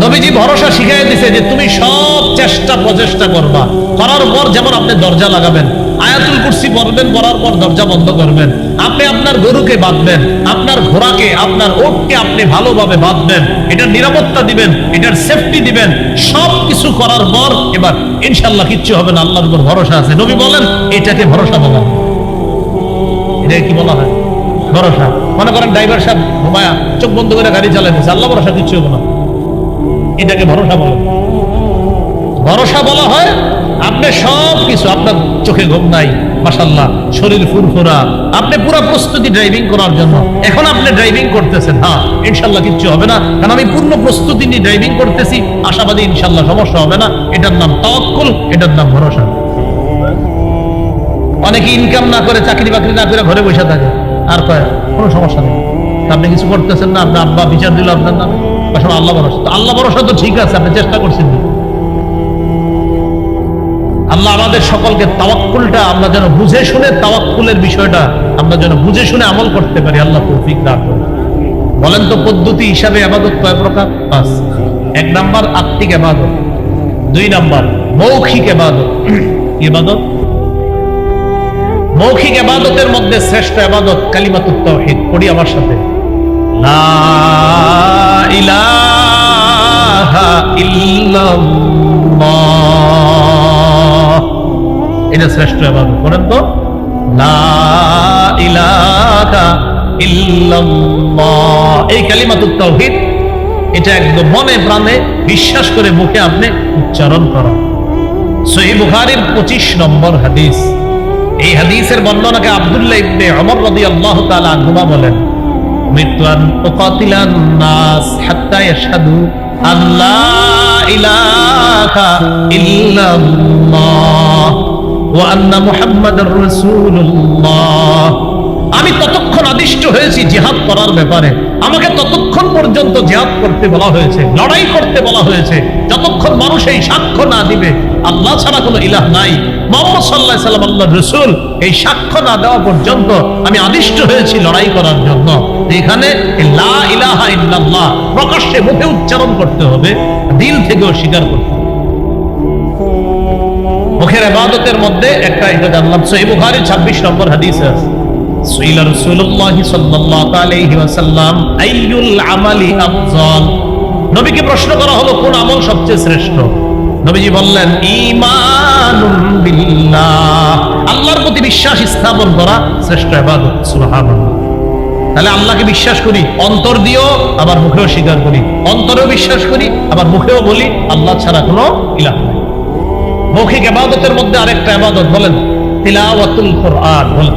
নবীজি ভরসা শিখাই দিয়েছে যে তুমি সব চেষ্টা প্রচেষ্টা করবা, করার পর যেমন আপনি দরজা লাগাবেন, আয়াতুল কুরসি পড়বেন, পড়ার পর দরজা বন্ধ করবেন, আপনি আপনার গরুকে বাঁধবেন, আপনার ঘোড়াকে, আপনার ওটকে আপনি ভালোভাবে বাঁধবেন, এটার নিরাপত্তা দিবেন, এটার সেফটি দিবেন, সব কিছু করার পর এবার ইনশাআল্লাহ কিচ্ছু হবে না, আল্লাহর উপর ভরসা আছে। নবী বলেন এটাকে ভরসা বলা হয়। এটা কি বলা হয়? ভরসা। মনে করেন ড্রাইভার সাহেব ঘুমায়া চোখ বন্ধ করে গাড়ি চালাইতেছে, আল্লাহ ভরসা কিচ্ছু হবে না, এটাকে ভরসা বলা। ভরসা বলা হয় আপনি সব কিছু, আপনার চোখে ঘুম নাই, মাশাআল্লাহ শরীর ফুরফুরা, আপনি পুরো প্রস্তুতি ড্রাইভিং করার জন্য, এখন আপনি ড্রাইভিং করতেছেন, হ্যাঁ ইনশাআল্লাহ কিচ্ছু হবে না, কারণ আমি পূর্ণ প্রস্তুতি নিয়ে ড্রাইভিং করতেছি, আশাবাদী ইনশাআল্লাহ সমস্যা হবে না। এটার নাম তাওয়াক্কুল, এটার নাম ভরসা। অনেকে ইনকাম না করে, চাকরি বাকরি না করে ঘরে বসে থাকে, আর কয় কোনো সমস্যা নেই, আপনি কিছু করতেছেন না, আপনার আব্বা বিচার দিল আপনার নামে, আল্লাহ ভরসা। আল্লাহ ভরসা তো ঠিক আছে, আপনি চেষ্টা করছেন। আল্লাহ আমাদের সকলকে তাওয়াক্কুলটা আমরা যেন বুঝে শুনে, তাওয়াক্কুলের বিষয়টা আমরা যেন বুঝে শুনে আমল করতে পারি, আল্লাহ তৌফিক দান করেন। বলেন তো পদ্ধতি হিসাবে ইবাদত কয় প্রকার? 5। 1 নাম্বার আত্মিক ইবাদত, 2 নাম্বার মৌখিক ইবাদত। ইবাদত মৌখিক ইবাদতের মধ্যে শ্রেষ্ঠ ইবাদত কালিমাতুত তাওহীদ। পড়ি আমার সাথে, লা ইলাহা ইল্লাল্লাহ, এটা শ্রেষ্ঠ ইবাদত। বলেন তো লা ইলাহা ইল্লাল্লাহ, এই কালিমাতুত তাওহীদ, এটা একদম মনে প্রাণে বিশ্বাস করে মুখে আপনি উচ্চারণ করেন। সহিহ বুখারীর 25 নম্বর হাদিস। এই হাদিসের বর্ণনাকে আব্দুল্লাহ ইবনে ওমর রাদিয়াল্লাহু তাআলা আনহুমা বলেন, মিতুন উকাতিলান নাস হাত্তা ইয়াশহাদু আল্লাহ ইলাহা ইল্লাল্লাহ ওয়া আন্না মুহাম্মাদার রাসূলুল্লাহ। আমি ততক্ষণ আদিষ্ট হয়েছি জিহাদ করার ব্যাপারে, আমাকে ততক্ষণ পর্যন্ত জিহাদ করতে বলা হয়েছে, লড়াই করতে বলা হয়েছে, যতক্ষণ মানুষ এই সাক্ষ্য না দিবে আল্লাহ ছাড়া কোনো ইলাহ নাই, মুহাম্মদ সাল্লাল্লাহু আলাইহি ওয়াসাল্লাম আল্লাহর রাসূল, এই সাক্ষ্য না দেওয়া পর্যন্ত আমি আদিষ্ট হয়েছি লড়াই করার জন্য। এখানে লা ইলাহা ইল্লাল্লাহ প্রকাশ্যে মুখে উচ্চারণ করতে হবে, দিল থেকেও স্বীকার করতে হবে। মুখের ইবাদতের মধ্যে একটা এটা জানলাম, সহিহ বুখারী 26 নম্বর হাদিসে আছে, সুইলা রাসূলুল্লাহ সাল্লাল্লাহু আলাইহি ওয়াসাল্লাম আইয়ুল আমালি আফজাল। নবীকে প্রশ্ন করা হলো কোন আমল সবচেয়ে শ্রেষ্ঠ? নবীজি বললেন ঈমানুন বিল্লাহ, আল্লাহর প্রতি বিশ্বাস স্থাপন করা শ্রেষ্ঠ ইবাদত। সুবহানাল্লাহ। তাহলে আল্লাহকে বিশ্বাস করি অন্তর দিয়েও, আবার মুখেও স্বীকার করি, অন্তরেও বিশ্বাস করি, আবার মুখেও বলি আল্লাহ ছাড়া কোনো ইলাহ নাই। মৌখিক ইবাদতের মধ্যে আরেকটা ইবাদত বলেন তিলাওয়াতুল কোরআন। বলেন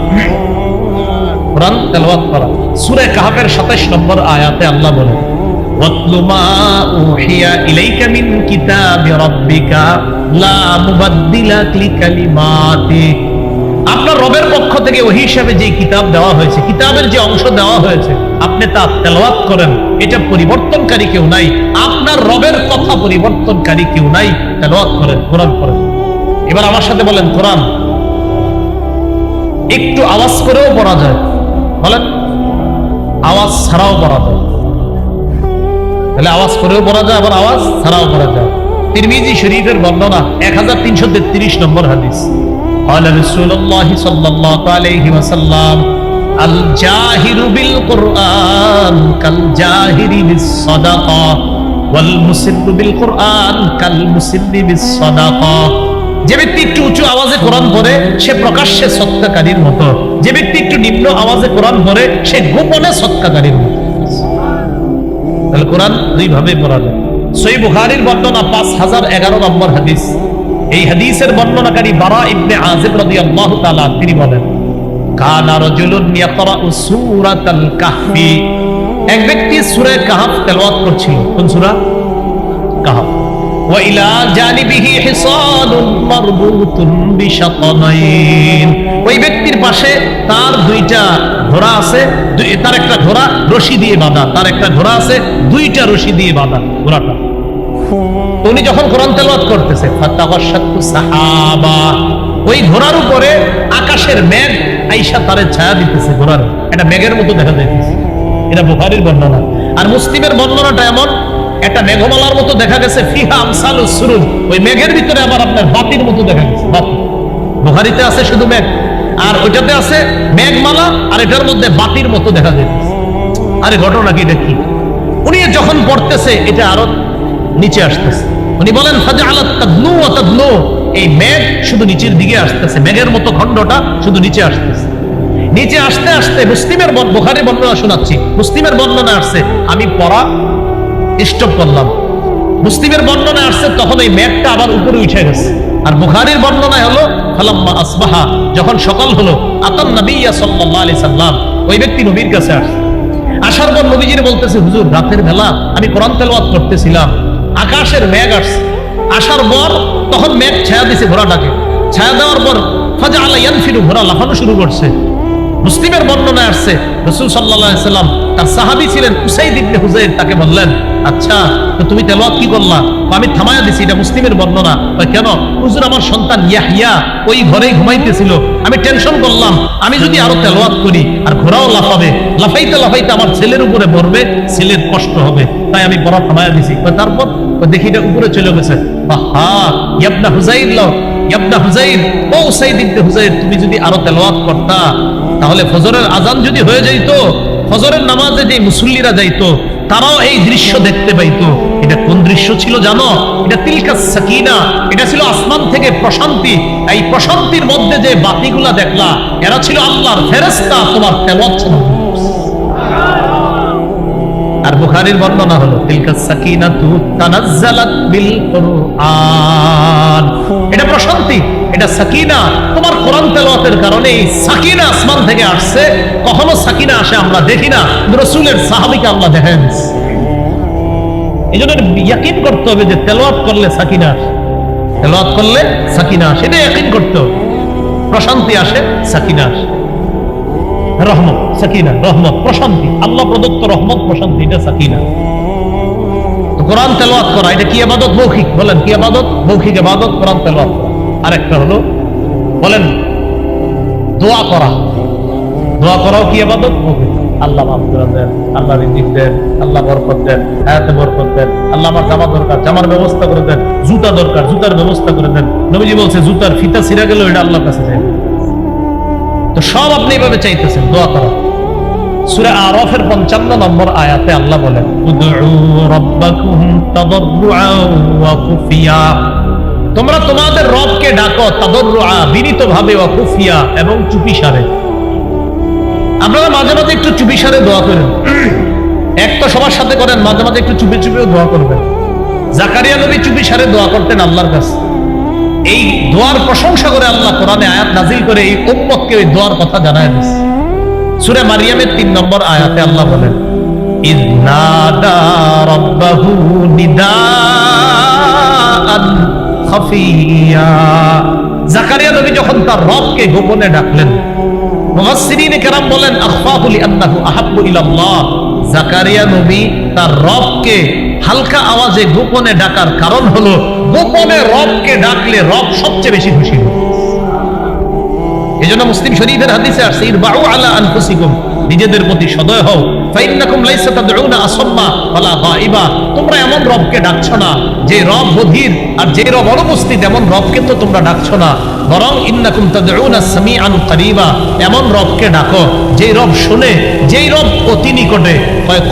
কোরআন তেলাওয়াত করা। সূরা কাহফের 27 নম্বর আয়াতে আল্লাহ বলেন, ওয়াতলু মা উহিয়া ইলাইকা মিন কিতাবি রাব্বিকা লা মুবাদদিলা লিকালিমাতি। আপনার রবের পক্ষ থেকে ওহী হিসাবে যে কিতাব দেওয়া হয়েছে, কিতাবের যে অংশ দেওয়া হয়েছে, আপনি তা তেলাওয়াত করেন, এটা পরিবর্তনকারী কেউ নাই, আপনার রবের কথা পরিবর্তনকারী কেউ নাই, তেলাওয়াত করেন, কোরআন পড়েন। এবার আমার সাথে বলেন কোরআন একটু আওয়াজ করেও পড়া যায়, বলেন আওয়াজ ছাড়াও পড়া যায়। তাহলে আওয়াজ করেও পড়া যায়, আবার আওয়াজ ছাড়াও পড়া যায়। তিরমিজি শরীফের বর্ণনা 1333 নম্বর হাদিস। قال رسول الله صلى الله عليه وسلم الجاهر بالقرآن كالجاهر بالصدقة والمسر بالقرآن كالمسر بالصدقة। যে ব্যক্তি একটু উঁচু আওয়াজে কোরআন পড়ে সে প্রকাশ্যে সদকাকারীর মতো, যে ব্যক্তি একটু নিম্ন আওয়াজে কোরআন পড়ে সে গোপনে সদকাকারীর মতো। তাহলে কোরআন দুই ভাবে পড়া যায়। সহিহ বুখারীর বর্ণনা 5011 নম্বর হাদিস। এই হাদিসের বর্ণনাকারী বারা ইবনে আযিব রাদিয়াল্লাহু তাআলা তিনি বলেন, কানা রাজুলুন ইয়াকরাউ সূরাতাল কাহফি। এক ব্যক্তি সূরা কাহফ তেলাওয়াত করছিল। কোন সূরা? কাহফ। ওয়া ইলা জানিবিহি হিসানুন মারবুতুন বিশাতানাইন। ওই ব্যক্তির পাশে তার দুইটা ঘোড়া আছে, তার একটা ঘোড়া রশি দিয়ে বাঁধা, তার একটা ঘোড়া আছে দুইটা রশি দিয়ে বাঁধা ঘোড়াটা। উনি যখন কোরআন তেলাওয়াত করতেছে, ফাতাগাশাতু সাহাবা, ওই ঘোড়ার উপরে আকাশের মেঘ আইসা তারে ছায়া দিতেছে, ঘোড়ার এটা মেঘের মতো দেখা যাইতেছে। এটা বুখারীর বর্ণনা। আর মুসলিমের বর্ণনাটা এমন, একটা মেঘমালার মতো দেখা গেছে, ফিহা আমসালুস সুরুজ, ওই মেঘের ভিতরে আবার আপনার বাতির মতো দেখা গেছে। বাতি বুখারীতে আছে শুধু মেঘ, আর ওইটাতে আছে মেঘমালা, আর এটার মধ্যে বাতির মতো দেখা যায়। আরে ঘটনা কি দেখি, উনি যখন পড়তেছে এটা আরো নিচে আসতেছে। উনি বলেন ফাজআলাত তাদনু ওয়া তাদনু, এই মেঘ শুধু নিচের দিকে আসতেছে, মেঘের মতো খণ্ডটা শুধু নিচে আসতেছে। নিচে আসতে আসতে মুসলিমের বুখারীর বর্ণনা শোনাচ্ছি, মুসলিমের বর্ণনা আসছে, আমি পড়া স্টপ করলাম। মুসলিমের বর্ণনা আসছে তখন এই মেঘটা আবার উপরে উঠে গেছে। আর বুখারীর বর্ণনা হলো ফালাম্মা আসবাহা, যখন সকাল হলো, আতান নবিয়্যা সাল্লাল্লাহু আলাইহি সাল্লাম, ওই ব্যক্তি নবীর কাছে আসছে। আসার পর নবীজির বলতেছে, হুজুর রাতের বেলা আমি কোরআন তেলাওয়াত করতেছিলাম, আকাশের মেঘ আসছে। আসার পর তখন মেঘ ছায়া দিছে ঘোড়াটাকে, ছায়া দেওয়ার পর ফাজআলা ইয়ানফিরু, ঘোড়া লাফানো শুরু করছে। মুসলিমের বর্ণনায় আসছে রাসূল সাল্লাল্লাহু আলাইহি সাল্লাম, তার সাহাবী ছিলেন উসাইদ ইবনে হুযাইর, তাকে বললেন, আচ্ছা তো তুমি তেলাওয়াত কি করলা? আমি থামায়া দিছি। এটা মুসলিমের বর্ণনা। কেন? হুজুর আমার সন্তান ইয়াহইয়া ওই ঘরেই ঘুমাইতেছিল, আমি টেনশন করলাম আমি যদি আরো তেলাওয়াত করি আর ঘোড়াও লাফাবে, লাফাইতে লাফাইতে আমার ছেলের উপরে পড়বে, ছেলের কষ্ট হবে, তাই আমি পড়া থামায়া দিছি। তারপর দেখি এটা উপরে চলে গেছে। আহা ইবনে হুযাইর, ইবনে হুযাইর, ও উসাইদ ইবনে হুযাইর, তুমি যদি আরো তেলাওয়াত করতা তাহলে ফজরের আজান যদি হয়ে যাইতো, ফজরের নামাজে যে মুসল্লিরা যাইতো তারাও এই দৃশ্য দেখতে পাইতো। এটা কোন দৃশ্য ছিল জানো? এটা তিলকাস সাকিনা, এটা ছিল আসমান থেকে প্রশান্তি। এই প্রশান্তির মধ্যে যে বাতিগুলা দেখলা, এরা ছিল আল্লাহর ফেরেশতা তোমার তেলাওয়াত শুনছে। আর বুখারীর বর্ণনা হলো তিলকাস সাকিনাতু তানাজ্জালাত বিল কুরআন, এটা প্রশান্তি, এটা সাকিনা, তোমার কোরআন তেলাওয়াতের কারণে এই সাকিনা আসমান থেকে আসছে। কখনো সাকিনা আসে আমরা দেখি না, রাসূলের সাহাবীকে আল্লাহ দেখেন। এজন্য ইয়াকিন করতে হবে যে তেলাওয়াত করলে সাকিনা আসে, তেলাওয়াত করলে সাকিনা আসে, এটা ইয়াকিন করতে হবে। প্রশান্তি আসে, সাকিনা আসে, রহমত, সাকিনা, রহমত, প্রশান্তি, আল্লাহ প্রদত্ত রহমত, প্রশান্তি, এটা সাকিনা। কোরআন তেলাওয়াত করা এটা কি ইবাদত? মৌখিক। বলেন কি ইবাদত? মৌখিক ইবাদত কোরআন তেলাওয়াত। আরেকটা হলো বলেন দোয়া করা, দোয়া করাও কি ইবাদত? মৌখিক। আল্লাহ মাফ করে দেন, আল্লাহ রিজিক দেন, আল্লাহ বরকত দেন, হায়াতে বরকত দেন, আল্লাহ আমার জামা দরকার, জামার ব্যবস্থা করে দেন, জুতা দরকার, জুতার ব্যবস্থা করে দেন। নবীজি বলছে জুতার ফিতা ছিঁড়া গেল, এটা আল্লাহর কাছে যায়। তো সব আপনি এভাবে চাইতেছেন দোয়া করা। সূরা আরাফের 55 নম্বর আয়াতে আল্লাহ বলেন, উদউ রাব্বাকুম তাদাররুআন ওয়া খুফিয়া, তোমরা তোমাদের রবকে ডাকো তাদাররুআ, বিনীতভাবে, ওয়া খুফিয়া, এবং চুপিসারে। আপনারা মাঝে মাঝে একটু চুপিসারে দোয়া করেন, এক তো সবার সাথে করেন, মাঝে মাঝে একটু চুপি চুপিও দোয়া করবেন। জাকারিয়া নবী চুপিসারে দোয়া করতেন আল্লাহর কাছে। এই দোয়ার প্রশংসা করে আল্লাহ কোরআনে আয়াত নাজিল করে এই উম্মতকে ওই দোয়ার কথা জানায় দিয়েছে। সূরা মারিয়ামের 3 নম্বর আয়াতে আল্লাহ বলেন, ইয নাদা রাব্বাহু নিদাআন খাফিয়া, জাকারিয়া নবী যখন তার রবকে গোপনে ডাকলেন, মুফাসসিরিনে কেরাম বলেন আখফাহু লিআন্নাহু আহাব্বু ইলাল্লাহ, জাকারিয়া নবী তার রবকে হালকা আওয়াজে গোপনে ডাকার কারণ হলো গোপনে রবকে ডাকলে রব সবচেয়ে বেশি খুশি হয়। এজন্য মুসলিম শরীফের হাদিসে আসছে, ইরবাউ আলা আনফুসিকুম, নিজেদের প্রতি সদয় হও, ফাইন্নাকুম লাইসা তাদউনা আসাম্মা ওয়ালা গায়িবা, তোমরা এমন রবকে ডাকছো না যে রব বধির, আর যে রব অনুপস্থিত এমন রবকে তো তোমরা ডাকছো না, বরং ইন্নাকুম তাদউনা সামিআন কারীবা, এমন রবকে ডাকো যেই রব শুনে, যেই রব অতি নিকটে।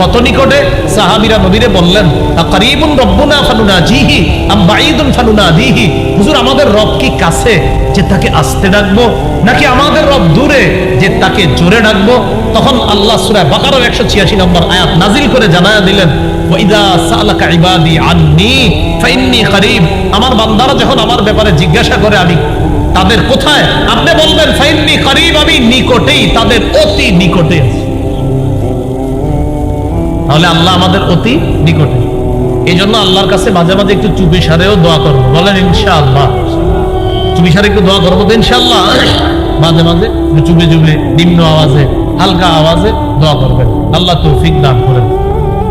কত নিকটে? সাহাবীরা নবীরে বললেন, আকারিবুন রব্বুনা ফানুনাজিহি আম বাঈদুন ফানুনাদিহি, হুজুর আমাদের রব কি কাছে যে তাকে আস্তে ডাকবো, নাকি আমাদের রব দূরে যে তাকে জোরে ডাকবো? তখন আল্লাহ সূরা বাকারার 186 নম্বর আয়াত নাজিল করে জানায়া দিলেন, ওয়াইদা সাআলাকা ইবাদি আন্নী ফাইন্নী কারীব, আমার বান্দারা যখন আমার ব্যাপারে জিজ্ঞাসা করে আমি তাদের কোথায়, আপনি বলবেন ফাইন্নী কারীব, আমি নিকটেই, তাদের অতি নিকটে। তাহলে আল্লাহ আমাদের অতি নিকটে। এই জন্য আল্লাহর কাছে মাঝে মাঝে একটু চুপিসারেও দোয়া করবো, বলেন ইনশাআল্লাহ। চুপিসারে একটু দোয়া করবো তো ইনশাআল্লাহ। মাঝে মাঝে চুপে চুপে নিম্ন আওয়াজে, হালকা আওয়াজে দোয়া করবেন, আল্লাহ তৌফিক দান করেন।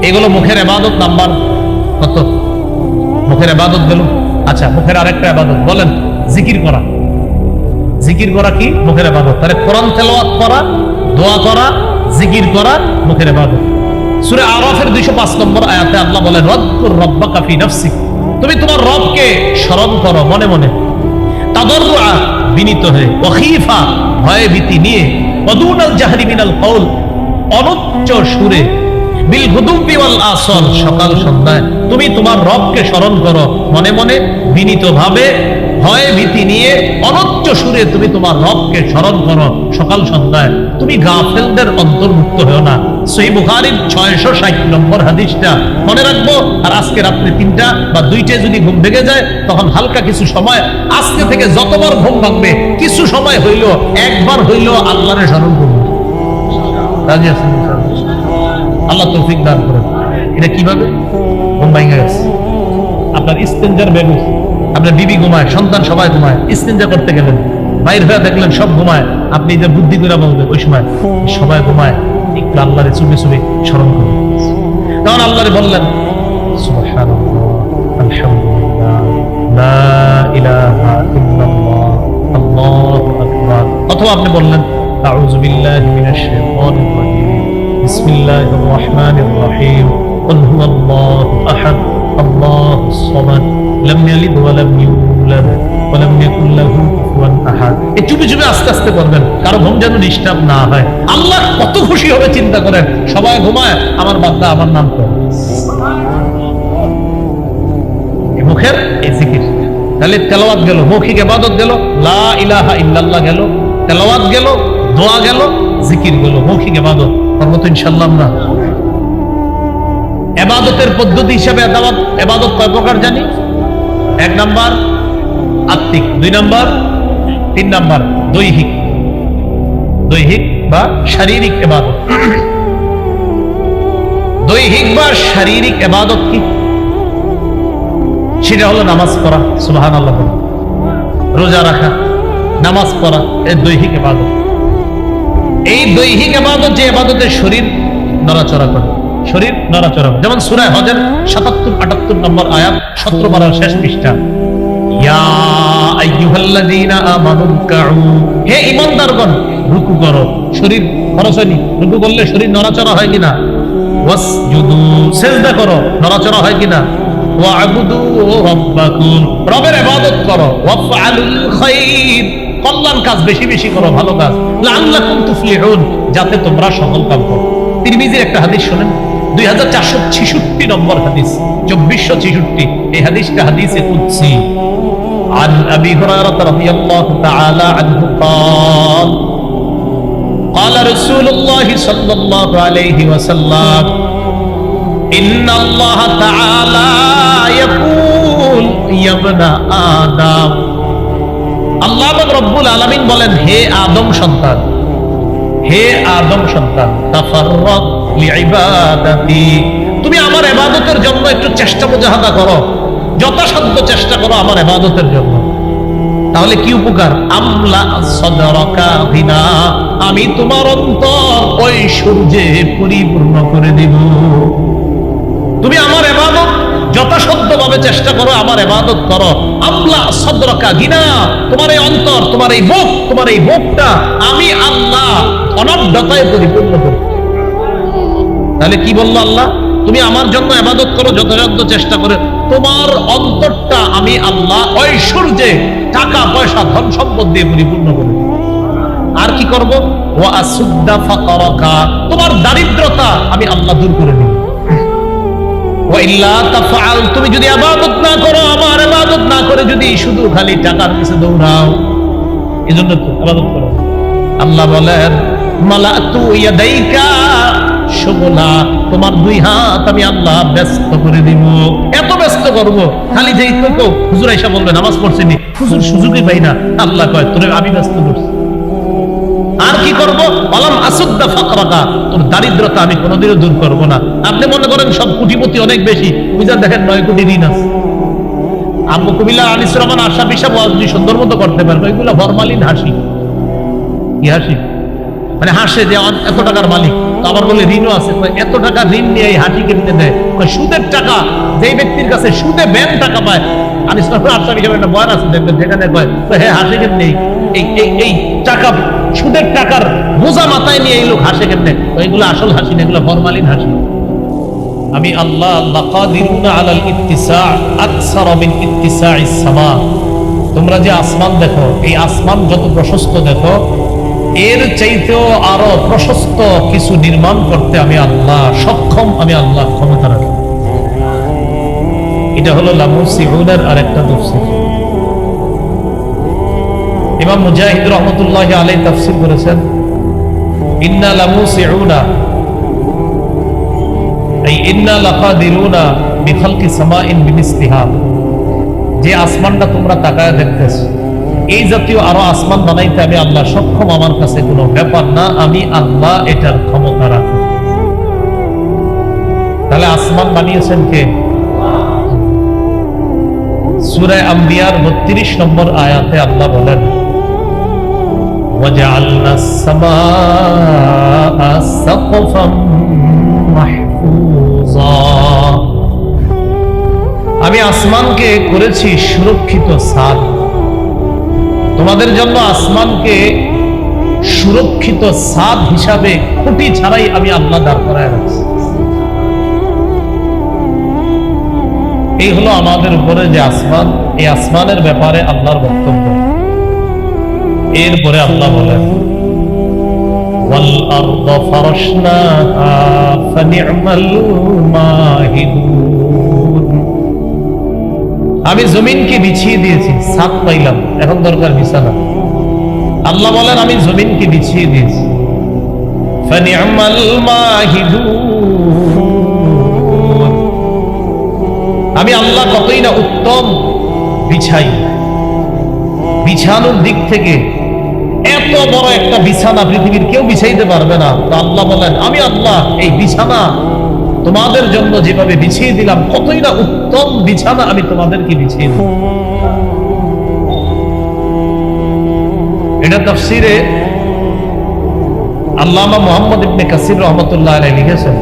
এগুলো মুখের ইবাদত। নাম্বার কত? মুখের ইবাদত গেল। আচ্ছা, মুখের আরেকটা ইবাদত বলেন, জিকির করা। জিকির করা কি? মুখের ইবাদত। তাহলে কোরআন তেলাওয়াত করা, দোয়া করা, জিকির করা মুখের ইবাদত। সূরা আরাফের 205 নম্বর আয়াতে আল্লাহ বলেন ওয়াজকুর রাব্বাকা ফি নাফসিক, তুমি তোমার রবকে স্মরণ করো মনে মনে, তাদাররুআ বিনীত হয়ে, ওয়া খীফা ভয় ভীতি নিয়ে, ওয়া দুনাল জাহরি মিনাল কওল অনুচ্চ সুরে, বিল গুদুবি ওয়াল আসল সকাল সন্ধ্যায় তুমি তোমার রবকে স্মরণ করো মনে মনে বিনীত ভাবে, ভয় ভীতি নিয়ে অনুচ্চ সুরে তুমি তোমার রবকে স্মরণ করো সকাল সন্ধ্যায়। তুমি গাফেলদের অন্তর্ভুক্ত হও না। সহিহ বুখারীর 660 নম্বর হাদিসটা মনে রাখবো। আর আজকে রাত্রে 3টা বা 2টায় যদি ঘুম ভেঙে যায় তখন হালকা কিছু সময়, আজকে থেকে যতবার ঘুম ভাঙবে কিছু সময় হইল, একবার হইল আল্লাহরে স্মরণ করবে। রাজি আছেন? আল্লাহ তৌফিক দান করেন। এটা কিভাবে? ঘুম ভাঙে গেছে, আপনার ইস্তেঞ্জার বেগুস, আপনার বিবি ঘুমায়, সন্তান সবাই ঘুমায়, ইস্তেঞ্জা করতে গেলেন, বাইর হয়ে দেখলেন সব ঘুমায়, আপনি যে বুদ্ধি করে বলবেন ওই সময় সবাই ঘুমায়, একটু আল্লাহরে চুপে চুপে স্মরণ করুন। তখন আল্লাহরে বললেন সুবহানাল্লাহ, আলহামদুলিল্লাহ, লা ইলাহা ইল্লাল্লাহ, আল্লাহু আকবার। অথবা আপনি বললেন আউযু বিল্লাহি মিনাশ শাইতানির রাজীম, বিসমিল্লাহির রহমানির রহিম, কুল হুয়াল্লাহু আহাদ, আল্লাহুস সামাদ, লাম ইয়ালিদ ওয়া লাম ইউলাদ ওয়া লাম ইয়াকুল লাহু কুফুয়ান আহাদ। এই চুপি চুপি আস্তে আস্তে করবেন, কারো ঘুম যেন ডিস্টার্ব না হয়। আল্লাহ কত খুশি হবে চিন্তা করেন, সবাই ঘুমায়, আমার বান্দা আমার নাম করে। মুখের এই জিকির, তাহলে তেলাওয়াত গেল, মৌখিক ইবাদত গেল, লা ইলাহা ইল্লাল্লাহ গেল, তেলাওয়াত গেল, দোয়া গেল, জিকির গেল, মৌখিক ইবাদত করবো তো ইনশাআল্লাহ। আমরা ইবাদতের পদ্ধতি হিসেবে ইবাদত কয় প্রকার জানি? 1 নাম্বার আত্মিক, 2 নাম্বার, 3 নাম্বার দৈহিক। দৈহিক বা শারীরিক ইবাদত। দৈহিক বা শারীরিক ইবাদত কি? সেটা হলো নামাজ পড়া, সুবহানাল্লাহ, রোজা রাখা, নামাজ পড়া, এই দৈহিক ইবাদত। এই দৈহিক ইবাদত যে ইবাদতে শরীর নড়াচড়া করে, শরীর নড়াচড়া, যেমন সূরা হজের 77-78 নম্বর আয়াত, 17 পারার শেষ পৃষ্ঠা, ইয়া আইয়ুহাল্লাযীনা আমানু রুকউ, হে ঈমানদারগণ রুকু করো। শরীর খরচ হয়নি, রুকু করলে শরীর নড়াচড়া হয় কিনা? ওয়াসজুদু, সিজদা করো, নড়াচড়া হয় কিনা? ওয়া'বুদু রাব্বাকুম, রবের ইবাদত করো। ওয়াফআলুল খায়র, কল্যাণ কাজ বেশি বেশি করো, ভালো কাজ। লাআল্লাকুম তুফলিহুন, যাতে তোমরা সফল কাম করো। তিরমিজির একটা হাদিস শুনেন, 2466 নম্বর হাদিস, 2466, এই হাদিসটা হাদিসে কুদসি। عن أبي هريرة رضي الله تعالى عنه قال قال رسول الله صلى الله عليه وسلم إن الله تعالى يقول يا ابن آدم, আল্লাহ রব্বুল আলামিন বলেন, হে আদম সন্তান, হে আদম সন্তান, তাফাররাক লিইবাদাতি, তুমি আমার ইবাদতের জন্য একটু চেষ্টা মুজাহাদা করো, যথাসাধ্য চেষ্টা করো আমার ইবাদতের জন্য। তাহলে কি উপকার? আমলা সাদরাকা গিনা, আমি তোমার অন্তর ঐশ্বর্যে পরিপূর্ণ করে দিব। তুমি আমার ইবাদত যথাসাধ্যভাবে চেষ্টা করো, আমার ইবাদত করো। আমলা সাদরাকা গিনা, তোমার এই অন্তর, তোমার এই বুক, তোমার এই বুকটা আমি আল্লাহ অনবদ্যতায় পরিপূর্ণ করব। তাহলে কি বললো আল্লাহ? তুমি আমার জন্য ইবাদত করো, যথাসাধ্য চেষ্টা করে তোমার অন্তরটা আমি আল্লাহ ঐশ্বর্যে, টাকা পয়সা ধন সম্পদ দিয়ে পরিপূর্ণ করব। আর কি করব? ওয়া আসুদ্দা ফাকারাকা, তোমার দারিদ্রতা আমি আল্লাহ দূর করে দেব। ওয়া ইল্লা তাফআল, তুমি যদি ইবাদত না করো, আমার ইবাদত না করে যদি শুধু খালি টাকার পিছে দৌড়াও, এজন্য তো ইবাদত করো। আল্লাহ বলেন মালাতু ইয়াদাইকা শুগলা, তোমার 2 হাত আমি আল্লাহ ব্যস্ত করে দিব। এত ব্যস্ত করব, খালি যেই তো হুজুর আয়েশা বলবে নামাজ পড়ছেনি, হুজুর সুযোগই পাই না, আল্লাহ কয় তোরে আমি ব্যস্ত করছি। আর কি করব? আলাম আসুদ্দা ফাকরাকা, তোর দারিদ্রতা আমি কোনোদিনও দূর করব না। আপনি মনে করেন সব কোটিপতি অনেক বেশি, বুঝা দেখেন 9 কোটি ঋণ আছে। আম্মু কবিলা আনিসুর রহমান আশরাফ হিসাব যদি সুন্দর মতো করতে পারবে, এগুলো ফরমালিন হাসি। কি হাসি? মানে হাসে যে এত টাকার মালিক, তো আবার বলে ঋণও আছে। এত টাকা ঋণ নিয়ে এই হাসি কেটে দেয়, সুদের টাকা, যেই ব্যক্তির কাছে সুদে ব্যাংক টাকা পায়। আনিসুর রহমান আশরাফ হিসাবে একটা বয়ান আছে দেখবেন, যেখানে কয় হ্যাঁ হাসি কেটে এই টাকা, সুদের টাকার বোঝা মাথায় নিয়ে এই লোক হাসে কেটে, এগুলো আসল হাসি না, এগুলো ফরমালিন হাসি। আমি আল্লাহ লাকাদিরুনা আলাল ইত্তিসা আকসার মিন ইত্তিসাইস সামা। তোমরা যে আসমান দেখো, এই আসমান যত প্রশস্ত দেখো, এর চাইতেও আরো প্রশস্ত কিছু নির্মাণ করতে আমি আল্লাহ সক্ষম, আমি আল্লাহ ক্ষমতা রাখি। এটা হলো লামুসিউনের আরেকটা তাফসীর। ইমাম মুজাহিদ রাহমাতুল্লাহি আলাইহি তাফসীর করেছেন, ইন্না লামুসিউনা এই ইন্না লাকাদিরুনা বিখালকি সামাইন বিমিসলিহা। যে আসমানটা তোমরা তাকায় দেখতেছ, এই জাতীয় আরো আসমান বানাইতে আমি আল্লাহ সক্ষম, আমার কাছে কোনো ব্যাপার না, আমি আল্লাহ এটার ক্ষমতা রাখি। তাহলে আসমান বানিয়েছেন কে? সূরা আম্বিয়ার ৩২ নম্বর আয়াতে আল্লাহ বলেন, ওয়াজআলনাস সামাআ সাকফাম মাহফুজা। আমি আসমানকে করেছি সুরক্ষিত ছাদ। তোমাদের জন্য আসমানকে সুরক্ষিত ছাদ হিসাবে খুঁটি ছাড়াই আমি আল্লাহ দাঁড় করায় রাখছি। এই হলো আমাদের উপরে যে আসমান, এই আসমানের ব্যাপারে আল্লাহর বক্তব্য। এরপরে আল্লাহ বলেন, ওয়াল আরদ ফারাশনাহা ফানি'মাল মাহিদুন। আমি জমিনকে বিছিয়ে দিয়েছি, ছাদ পাইলাম, এখন দরকার বিছানা। আল্লাহ বলেন আমি জমিনকে বিছিয়ে দিয়েছি, ফানি'মাল মাহিদুন। আমি আল্লাহ কতই না উত্তম বিছাই। বিছানোর দিক থেকে এত বড় একটা বিছানা পৃথিবীর কেউ বিছাইতে পারবে না। তো আল্লাহ বলেন আমি আল্লাহ এই বিছানা তোমাদের জন্য যেভাবে বিছিয়ে দিলাম, কতই না উত্তম বিছানা আমি তোমাদেরকে বিছিয়ে দিলাম। এটা তাফসীরে আল্লামা মুহাম্মদ ইবনে কাসির রাহমাতুল্লাহ আলাইহি লিখেছেন,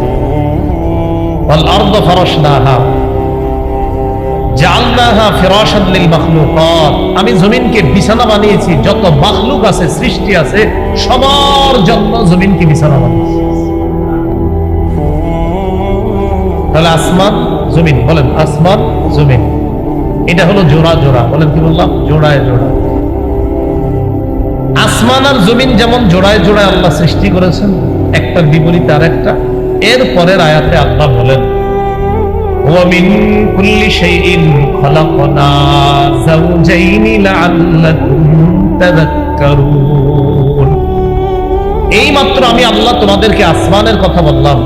ওয়াল আরদ ফারাশনাহা জাআলনাহা ফিরাশান লিল মাখলুকাত। আমি জমিনকে বিছানা বানিয়েছি, যত মাখলুক আছে, সৃষ্টি আছে, সবার জন্য জমিনকে বিছানা বানিয়েছি। তাহলে আসমান জমিন, বলেন আসমান জমিন, এটা হলো জোড়া জোড়া। বলেন কি বললাম? জোড়ায় জোড়া। আসমান আর জমিন যেমন জোড়ায় জোড়ায় আল্লাহ সৃষ্টি করেছেন, একটার বিপরীতে আরেকটা। এর পরের আয়াতে আল্লাহ বলেন, وَمِن كُلِّ شَيْءٍ خَلَقْنَا زَوْجَيْنِ لَعَلَّكُمْ تَذَكَّرُونَ। এই মাত্র আমি আল্লাহ তোমাদেরকে আসমানের কথা বললাম,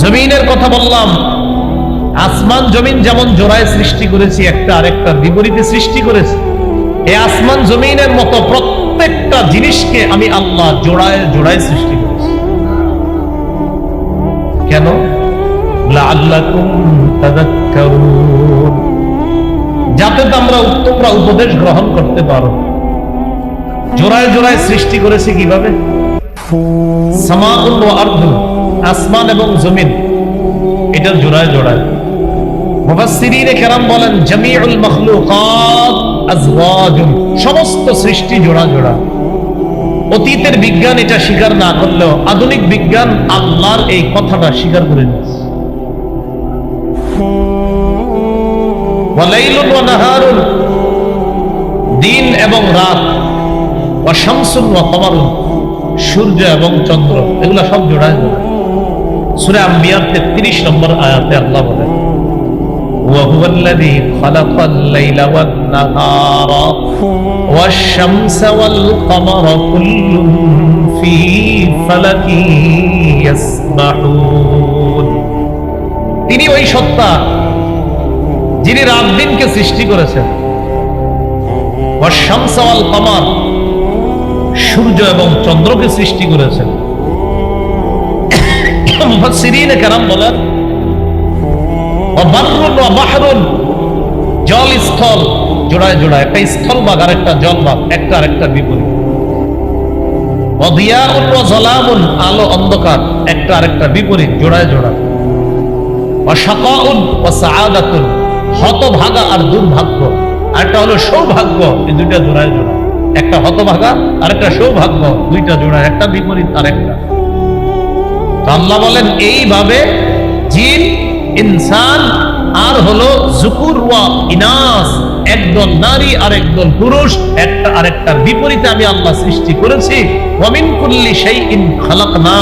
জমিনের কথা বললাম। আসমান জমিন যেমন জোড়ায় সৃষ্টি করেছি, একটা আরেকটার বিপরীতে সৃষ্টি করেছি, এই আসমান জমিনের মতো প্রত্যেকটা জিনিসকে আমি আল্লাহ জোড়ায় জোড়ায় সৃষ্টি করেছি। কেন? লাআল্লাকুম তাযাক্কারুন, যাতে তোমরা উপদেশ গ্রহণ করতে পারো। জোড়ায় জোড়ায় সৃষ্টি করেছে কিভাবে? সামাউন ওয়া আরদুন, আসমান এবং জমিন, এটার জোড়ায় জোড়ায়। মুফাসসিরিনে কেরাম বলেন, জামিউল মাখলুকাত আজওয়াজুন, সমস্ত সৃষ্টি জোড়া জোড়া। অতীতের বিজ্ঞান এটা স্বীকার না করলেও আধুনিক বিজ্ঞান আল্লাহর এই কথাটা স্বীকার করে নিয়েছে। ওয়ালাইলুন ওয়া নাহারুন, দিন এবং রাত, ওয়া শামসুন ওয়া কমারুন, সূর্য এবং চন্দ্র, এগুলা সব জোড়ায় জোড়ায়। সূরা আম্বিয়ার 33 নম্বর আয়াতে আল্লাহ বলেন, ওয়া হুয়াল্লাযী খালাকাল লাইলা ওয়ান নাহারা ওয়াশ শামসা ওয়াল কমারা কুল্লুন ফী ফালাকিন ইয়াসবাহুন। তিনি ওই সত্তা যিনি রাত দিনকে সৃষ্টি করেছেন, ওয়াশ শামসা ওয়াল কমার, সূর্য এবং চন্দ্রকে সৃষ্টি করেছেন। মুফাসসিরিনে কেরাম বলেন, ওয়া বাররুন ওয়া বাহরুন, জল স্থল জোড়ায় জোড়ায়, একটা স্থল ভাগ আর একটা জল ভাগ, একটা আরেকটা বিপরীত। ওয়া দিয়াউন ওয়া যালামুন, আলো অন্ধকার, একটা আরেকটা বিপরীত, জোড়ায় জোড়ায়। ওয়া শাকাউন ওয়া সাআদাতুন, হতভাগা আর দুর্ভাগ্য, আরেকটা হলো সৌভাগ্য, এই দুইটা জোড়ায় জোড়ায়। একটা হতভাগা আর একটা সৌভাগ্য, দুইটা জোড়ায়, একটা বিপরীত আরেকটা। আল্লাহ বলেন এইভাবে জিন, ইনসান, আর হলো যুকুর ওয়া ইনাস, একদল নারী আর একদল পুরুষ, একটা আরেকটার বিপরীতে আমি আল্লাহ সৃষ্টি করেছি। ওয়া মিন কুল্লি শাইইন খালাকনা,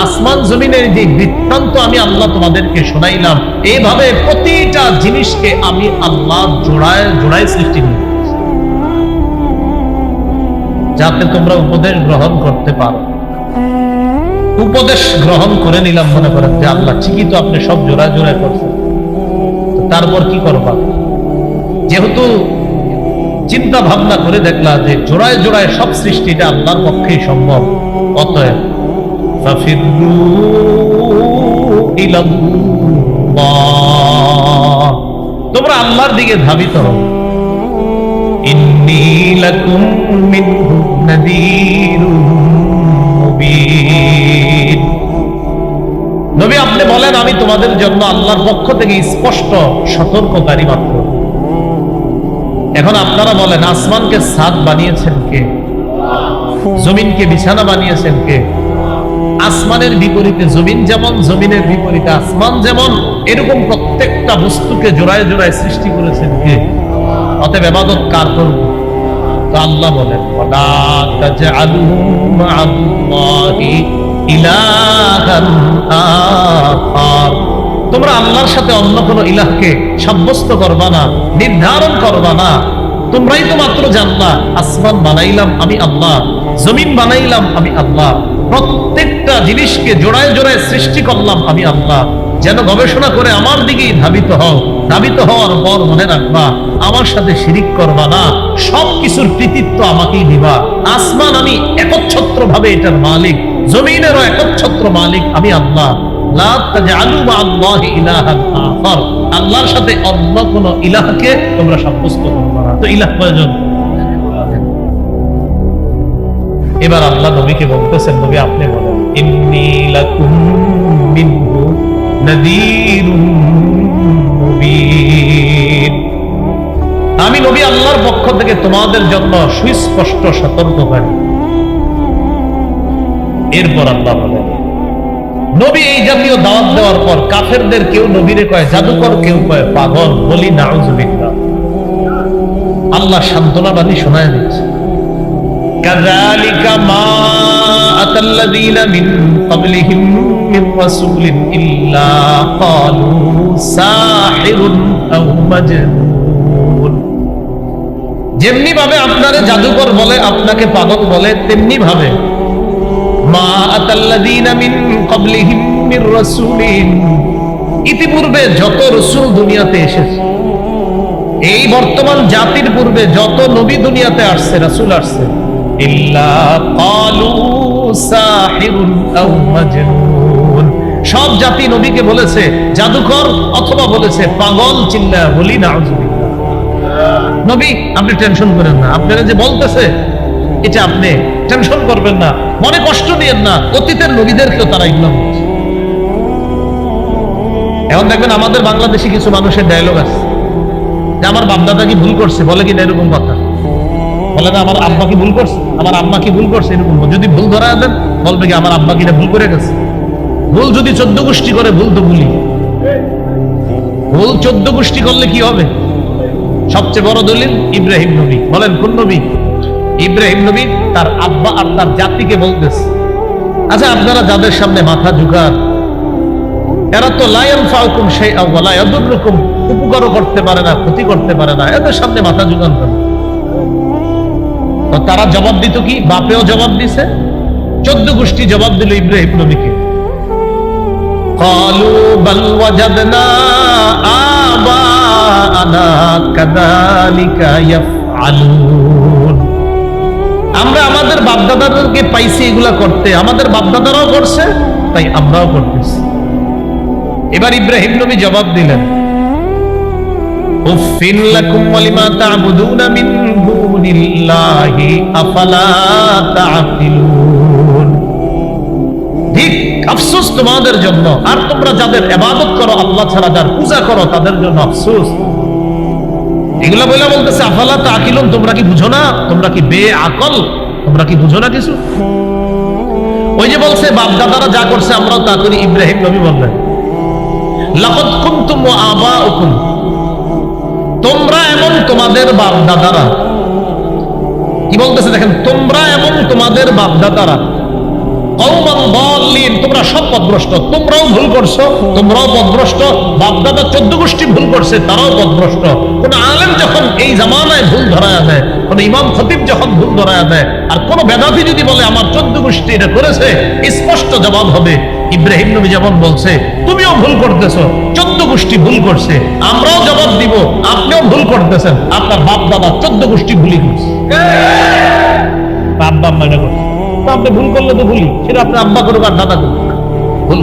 আসমান জমিনের যে বৃত্তান্ত আমি আল্লাহ তোমাদেরকে শোনাইলাম, এইভাবে প্রতিটা জিনিসকে আমি আল্লাহ জোড়ায় জোড়ায় সৃষ্টি করেছি, যাতে তোমরা উপদেশ গ্রহণ করতে পারো। উপদেশ গ্রহণ করে নিলাম, মনে করেন যে আল্লাহ ঠিকই তো আপনি সব জোড়ায় জোড়ায় করছেন, তারপর কি করবা? যেহেতু চিন্তা ভাবনা করে দেখলা যে জোড়ায় জোড়ায় সব সৃষ্টিটা আল্লাহর পক্ষেই সম্ভব, অতএব ফাফিরু ইলাল্লাহ, তোমরা আল্লাহর দিকে ধাবিত হও। ইন্নী লাকুম মিনহু নাযীরুম মুবিন। নবী আপনি বলেন আমি তোমাদের জন্য আল্লাহর পক্ষ থেকে স্পষ্ট সতর্ককারী মাত্র। এখন আপনারা বলেন আসমানকে ছাদ বানিয়েছেন কে? জমিনকে বিছানা বানিয়েছেন কে? আসমানের বিপরীতে জমিন যেমন, জমিনের বিপরীতে আসমান যেমন, এরকম প্রত্যেকটা বস্তুকে জোড়ায় জোড়ায় সৃষ্টি করেছেন কে? অতএব ইবাদত কার করব? তো আল্লাহ বলেন ওয়ালা তাজআলু মা'আল্লাহি ইলাহান আখার, তোমরা আল্লাহর সাথে অন্য কোন ইলাহকে সাব্যস্ত করবা না, নির্ধারণ করবা না। তোমরাই তো মাত্র জানলা আসমান বানাইলাম আমি আল্লাহ, জমিন বানাইলাম আমি আল্লাহ, প্রত্যেকটা জিনিসকে জোড়ায় জোড়ায় সৃষ্টি করলাম আমি আল্লাহ। যেন গবেষণা করে আমার দিকেই ধাবিত হও, ধাবিত হওয়ার পর মনে রাখবা আমার সাথে শিরিক করবা না, সব কিছুর কৃতিত্ব আমাকেই দিবা। আসমান আমি একচ্ছত্র ভাবে এটার মালিক, জমিনেরও একচ্ছত্র মালিক আমি আল্লাহ। লা তাজআলু মা'আল্লাহি ইলাহান আখার, আল্লাহর সাথে অন্য কোন ইলাহকে তোমরা সাব্যস্ত করবে না। তো ইলাহ প্রয়োজন। এবার আল্লাহ নবীকে বলতেছেন, নবী আপনি বলেন ইন্নী লাকুম মিনহু নাযীরুম মুবিন, আমি নবী আল্লাহর পক্ষ থেকে তোমাদের জন্য সুস্পষ্ট সতর্ককারী। এরপর আল্লাহ বলেন নবী এই জাতীয় দাওয়াত দেওয়ার পর কাফেরদের কেউ নবীরে কয় জাদুকর, কেউ কয় পাগল, বলি নাউযুবিল্লাহ। আল্লাহ সান্ত্বনা বাণী শোনায় দিচ্ছে, কাযালিকা মা আতাল্লাযীনা মিন ক্বাবলিহিম মির রাসূলিন ইল্লা ক্বালু সাহিরুন আও মাজনুন, যেমনি ভাবে আপনারে জাদুকর বলে, আপনাকে পাগল বলে, তেমনি ভাবে মা আতাল্লাযীনা মিন ক্বাবলিহিম মির রাসূলিন, ইতিপূর্বে যত রাসূল দুনিয়াতে এসেছে, এই বর্তমান জাতির পূর্বে যত নবী দুনিয়াতে আসছে, রাসূল আসছে, ইল্লা ক্বালু সাহিরুন আও মাজনুন, সব জাতি নবীকে বলেছে জাদুকর অথবা বলেছে পাগল। চিল্লায়া বলি নাউযুবিল্লাহ। নবী আপনি টেনশন করেন না, আপনারা যে বলতেছে এটা আপনি টেনশন করবেন না, মনে কষ্ট নিয়েন না, অতীতের নবীদেরকেও তারা এগুলো বলছে। এখন দেখবেন আমাদের বাংলাদেশি কিছু মানুষের ডায়লগ আছে যে আমার বাপদাদা কি ভুল করছে, বলে কিনা এরকম কথা, বলে না আমার আব্বা কি ভুল করছে, আমার আম্মা কি ভুল করছে, এরকম। যদি ভুল ধরা দেন বলবে কি আমার আব্বা কিনা ভুল করে গেছে। ভুল যদি 14 গোষ্ঠী করে, ভুল তো ভুলই, ভুল 14 গোষ্ঠী করলে কি হবে? সবচেয়ে বড় দলিল ইব্রাহিম নবী। বলেন কোন নবী? ইব্রাহিম নবী তার আব্বা আর তার জাতিকে বলতেছে, আচ্ছা আপনারা যাদের সামনে মাথা ঝুঁকান, এরা তো লা ইয়ানফাউকুম শাইআ ওয়া লা ইয়াদুররুকুম, উপকারও করতে পারে না, ক্ষতি করতে পারে না, এদের সামনে মাথা ঝুঁকান কেন? তো তারা জবাব দিত কি? বাপেও জবাব দিছে, 14 গোষ্ঠী জবাব দিল ইব্রাহিম নবীকে, ক্বালু বাল ওয়াজাদনা আবাআনা কাযালিকা ইয়াফআলুন, আমরা আমাদের বাপদাদাদেরকে পাইছি এগুলা করতে, আমাদের বাপদাদারাও করছে, তাই আমরাও করতেছি। এবার ইব্রাহিম নবী জবাব দিলেন, উফিন লাকুম ওয়া লিমা তা'বুদুনা মিন দুনিল্লাহি আফালা তা'কিলুন, ঠিক আফসোস তোমাদের জন্য, আর তোমরা যাদের ইবাদত করো আল্লাহ ছাড়া, যার পূজা করো তাদের জন্য আফসোস। এগুলা বলে বলতেছে আফালা তা'কিলুন, তোমরা কি বুঝো না? তোমরা কি বেআকল? তোমরা কি বুঝো না কিছু? ওই যে বলছে বাপ দাদারা যা করছে আমরাও তা করি, ইব্রাহিম নবী বললেন লাকাদ কুনতুম ওয়া আবাউকুম, তোমরা এবং তোমাদের বাপ দাদারা, কি বলতেছে দেখেন, তোমরা এবং তোমাদের বাপ দাদারা কওমান দাল্লিন, তোমরা সব পথভ্রষ্ট, তোমরাও ভুল করছো, তোমরাও পথভ্রষ্ট, বাপ দাদা 14 গোষ্ঠী ভুল করছে, তারাও পথভ্রষ্ট। কোন আলেম যখন এই জামানায় ভুল ধরায়া দেয়, কোন ইমাম খতিব যখন ভুল ধরায়া দেয়, আর কোন বেদাতি যদি বলে আমার 14 গোষ্ঠী এটা করেছে, স্পষ্ট জবাব হবে ইব্রাহিম নবী যেমন বলছে তুমিও ভুল করতেছো, 14 গোষ্ঠী ভুল করছে, আমরাও জবাব দিব আপনিও ভুল করতেছেন, আপনার বাপ দাদা 14 গোষ্ঠী ভুলই করছে। বাপ দাদা মানে করছে, আপনি ভুল করলে তো ভুলি, সেটা আপনার আব্বা করুক আর দাদা করুক, ভুল।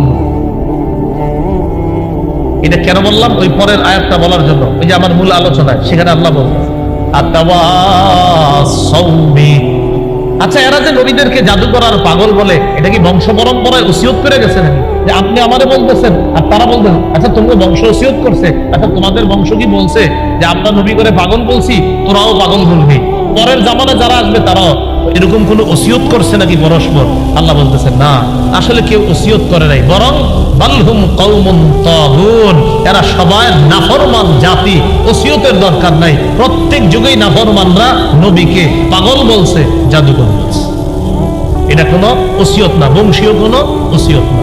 এটা কেন বললাম? ওই পরের আয়াতটা বলার জন্য, ওই যে আমার মূল আলোচনায় সেখানে আল্লাহ বলছেন আতাওয়াসাউবি। আচ্ছা, এরা যে নবীদেরকে জাদু করার পাগল বলে, এটা কি বংশ পরম্পরায় ওসিয়ত করে গেছে নাকি? যে আপনি আমারে বলতেছেন আর তারা বলতেন আচ্ছা তোমাকে বংশ ওসিয়ত করছে, আচ্ছা তোমাদের বংশ কি বলছে যে আমরা নবী করে পাগল বলছি, তোরাও পাগল বলবি, পরের জামানে যারা আসবে তারাও এরকম কোন ওসিয়ত করছে নাকি পরস্পর? আল্লাহ বলতেছেন না, আসলে কেউ ওসিয়ত করে নাই, বরং বালহুম কওমুন তাগুন, এরা সবাই নাফরমান জাতি, ওসিয়তের দরকার নাই, প্রত্যেক যুগেই নাফরমানরা নবীকে পাগল বলছে, জাদুকর বলছে। এটা কোনো ওসিয়ত না, বংশীয় কোনো ওসিয়ত না।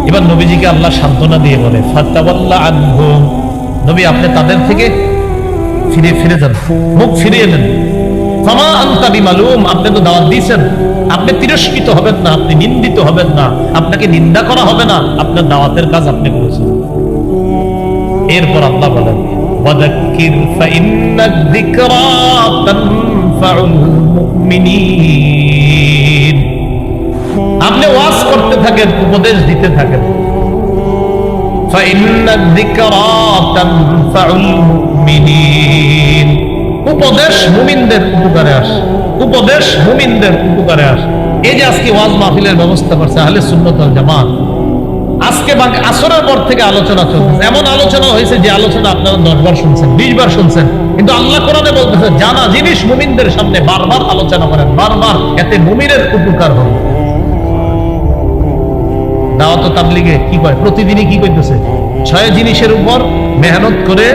এবার নবীজিকে আল্লাহ সান্ত্বনা দিয়ে বলে ফাতাওয়াল্লা আনহুম, নবী আপনি তাদের থেকে ফিরে যান, মুখ ফিরিয়ে নেন। ফামা আনতা বিমালুম, আপনি তো দাওয়াত দিয়েছেন, আপনি তিরস্কৃত হবেন না, আপনি নিন্দিত হবেন না, আপনাকে নিন্দা করা হবে না, আপনার দাওয়াতের কাজ আপনি করেছেন। এরপর আল্লাহ বলেন ওয়াযাক্কির ফাইন্নায যিকরা তানফাউল মুমিনিন, আপনি ওয়াজ করতে থাকেন, উপদেশ দিতে থাকেন। ফাইন্নায যিকরা তানফাউল মুমিনিন, উপদেশ মুমিনদের উপকারে আসে, উপদেশ মুমিনদের উপকারে আসে। এই যে আজকে ওয়াজ মাহফিলের ব্যবস্থা করছে আহলে সুন্নাত ওয়াল জামাত, আজকে আসরের পর থেকে আলোচনা চলছে, এমন আলোচনা হয়েছে যে আলোচনা আপনারা 10 বার শুনছেন, 20 বার শুনছেন, কিন্তু আল্লাহ কোরআনে বলতেছে জানা জিনিস মুমিনদের সামনে বারবার আলোচনা করেন, বারবার, এতে মুমিনের উপকার হবে। দাওয়াত তাবলীগে কি কয়, প্রতিদিনই কি কইতেছে, 6 জিনিসের উপর মেহনত করে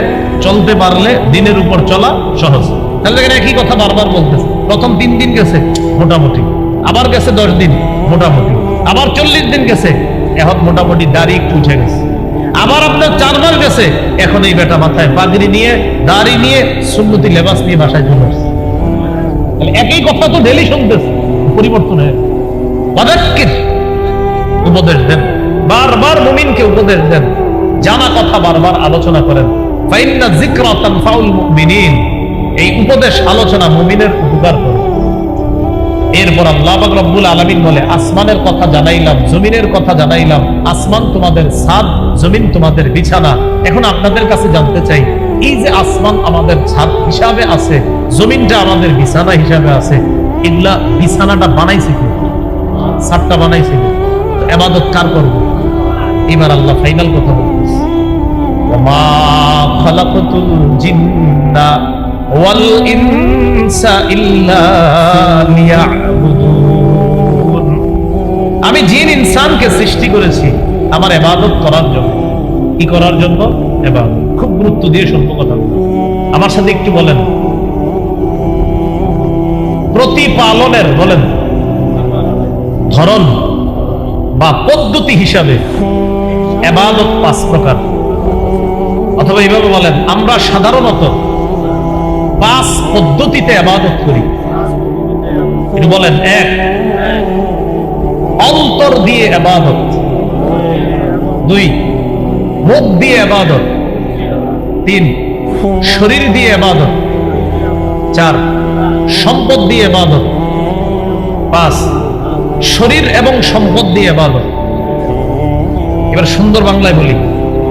চলতে পারলে দিনের উপর চলা সহজ। তাহলে একই কথা বারবার বলতেছে। প্রথম 3 দিন গেছে মোটামুটি, আবার গেছে 10 দিন মোটামুটি, আবার 40 দিন গেছে, এখন মোটামুটি দাড়ি একটু উঠে গেছে, আবার আপনার 4 বার গেছে, এখন এই বেটা মাথায় পাগড়ি নিয়ে দাড়ি নিয়ে সুন্নতি লেবাস নিয়ে বাসায় চলে আসছে। তাহলে একই কথা তো ডেলি শুনতেছে, পরিবর্তন হয়ে ওয়াযাক্কির, উপদেশ দেন, বারবার মুমিনকে উপদেশ দেন, জানা কথা বারবার আলোচনা করেন। ফাইন্না যিকরা তানফাউল মুমিনিন, এই উপদেশ আলোচনা মুমিনের উপকার করে। এরপর আল্লাহ পাক রব্বুল আলামিন বলে আসমানের কথা জানাইলাম, জমিনের কথা জানাইলাম, আসমান তোমাদের ছাদ, জমিন তোমাদের বিছানা। এখন আপনাদের কাছে জানতে চাই, এই যে আসমান আমাদের ছাদ হিসাবে আছে, জমিনটা আমাদের বিছানা হিসাবে আছে, এগুলা বিছানাটা বানাইছে কি, ছাদটা বানাইছে কি, ইবাদত কার করব? এবার আল্লাহ ফাইনাল কথা বলতেছে ওয়ামা খালাকাতুল জিন্না ওয়াল ইনসা ইল্লা লিয়াবুদুন, আমি জিন ইনসানকে সৃষ্টি করেছি আমার ইবাদত করার জন্য। কি করার জন্য? ইবাদত। খুব গুরুত্ব দিয়ে শুনবো কথাগুলো, আমার সাথে একটু বলেন। প্রতিপালনের বলেন ধরন বা পদ্ধতি হিসাবে ইবাদত 5 প্রকার, অথবা এইভাবে বলেন আমরা সাধারণত 5 পদ্ধতিতে ইবাদত করি। একটু বলেন। 1, অন্তর দিয়ে ইবাদত। 2, মুখ দিয়ে ইবাদত। 3, শরীর দিয়ে ইবাদত। 4, সম্পদ দিয়ে ইবাদত। 5, শরীর এবং সম্পদ দিয়ে ইবাদত। এবার সুন্দর বাংলায় বলি,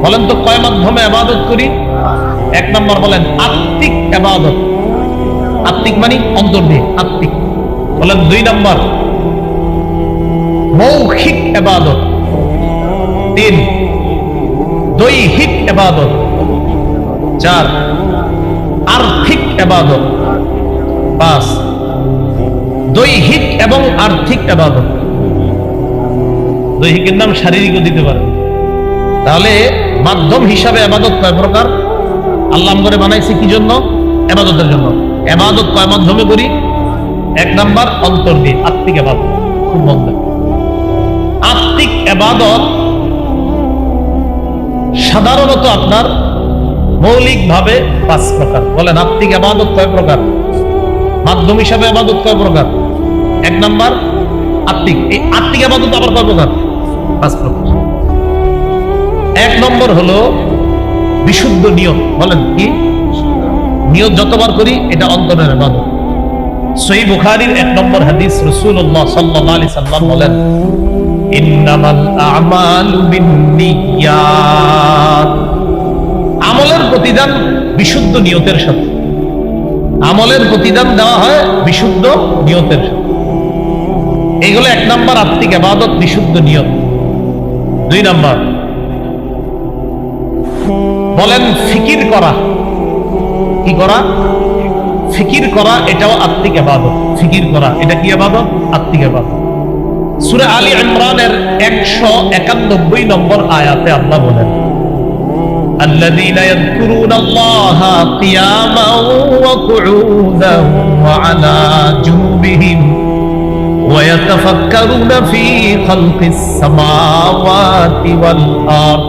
বলেন তো কয় মাধ্যমে ইবাদত করি? 1 নম্বর বলেন আত্মিক ইবাদত, আত্মিক মানে অন্তর দিয়ে, আত্মিক। বলেন 2 নম্বর মৌখিক ইবাদত। 3, দৈহিক ইবাদত। 4, আর্থিক ইবাদত। 5, দৈহিক এবং আর্থিক ইবাদত। দৈহিকের নাম শারীরিকও দিতে পারে, তাহলে মাধ্যম হিসাবে ইবাদত কয় প্রকার? আল্লাহ করে বানাইছে কি জন্য? ইবাদতের জন্য। ইবাদত কয় মাধ্যমে করি? এক নাম্বার অন্তর দিয়ে, আত্মিক ইবাদত। খুব মন দেন, আত্মিক ইবাদত সাধারণত আপনার মৌলিকভাবে 5 প্রকার। বলেন আত্মিক ইবাদত কয় প্রকার? মাধ্যম হিসাবে ইবাদত কয় প্রকার? এক নাম্বার আত্মিক। এই আত্মিক ইবাদত আবার কয় প্রকার? 5 প্রকার। এক নম্বর হলো বিশুদ্ধ নিয়ত। বলেন কি নিয়ত? যতবার করি এটা অন্তরের ইবাদত। সহিহ বুখারীর 1 নম্বর হাদিস, রাসূলুল্লাহ সাল্লাল্লাহু আলাইহি সাল্লাম বলেন, ইন্নামাল আ'মালু বিন্নিয়াত। আমলের প্রতিদান বিশুদ্ধ নিয়তের সাথে। আমলের প্রতিদান দেওয়া হয় বিশুদ্ধ নিয়তের সাথে। এইগুলো 1 নম্বর আত্মিক ইবাদত, বিশুদ্ধ নিয়ত। 2 নম্বর বলেন ফিকির করা। কি করা? ফিকির করা, এটাও আত্মিক ইবাদত। ফিকির করা এটা কি ইবাদত? আত্মিক ইবাদত। সূরা আলী ইমরানের 191 নম্বর আয়াতে আল্লাহ বলেন, আল্লাযীনা ইয়াযকুরুনাল্লাহা কিয়ামান ওয়া কুউদান ওয়া আলা জুনুবিহিম ওয়া ইয়াতাফাক্কারুনা ফী খালকিস সামাওয়াতি ওয়াল আরদ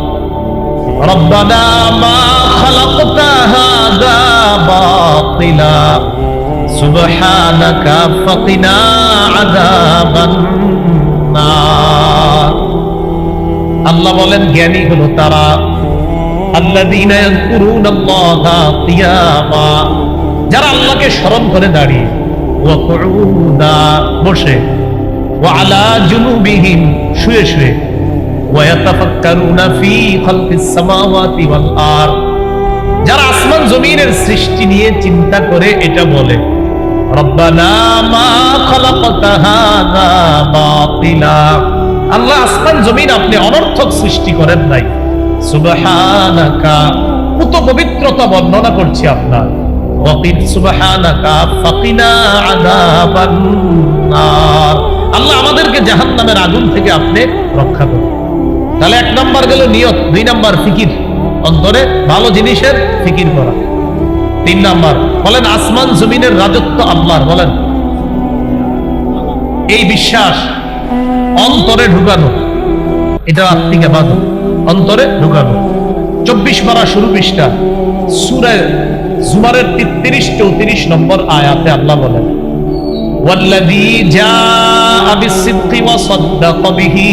ربنا ما خلقت هذا باطلا سبحانك فقنا عذاب النار। আল্লাহ বলেন জ্ঞানী হলো তারা, আল্লাযীনা ইয়াযকুরুনাল্লাহা কিয়ামা, যারা আল্লাহকে স্মরণ করে দাঁড়িয়ে, ওয়া কুউদা বসে, ওয়া আলা জুনুবিহিম শুয়ে শুয়ে, ওয়ায়াতাফাক্কারুনা ফী খালকিস সামাওয়াতি ওয়াল আরদ, যারা আসমান জমিনের সৃষ্টি নিয়ে চিন্তা করে এটা বলে, রব্বানা মা খালাকতা হাযা বাতিলা, আল্লাহ আসমান জমিন আপনি অনর্থক সৃষ্টি করেন নাই। সুবহানাকা, পুত পবিত্রতা বর্ণনা করছি আপনার। ওয়াকিন সুবহানাকা ফাকিনা আযাবান নার, আল্লাহ আমাদেরকে জাহান্নামের আগুন থেকে আপনি রক্ষা করুন। তাহলে 1 নাম্বার গেল নিয়ত, 2 নাম্বার ফিকির, অন্তরে ভালো জিনিসের ফিকির করা। 3 নাম্বার বলেন আসমান জমিনের রাজত্ব আল্লাহর। বলেন এই বিশ্বাস অন্তরে ঢুকানো, এটা আত্মিক ইবাদত, অন্তরে ঢুকানো। 24 পারা শুরু পৃষ্ঠা সূরা জুমারের 33-34 নম্বর আয়াতে আল্লাহ বলেন, ওয়াল্লাযী জাআ বিস-সিদকি ওয়া সাদ্দাকা বিহি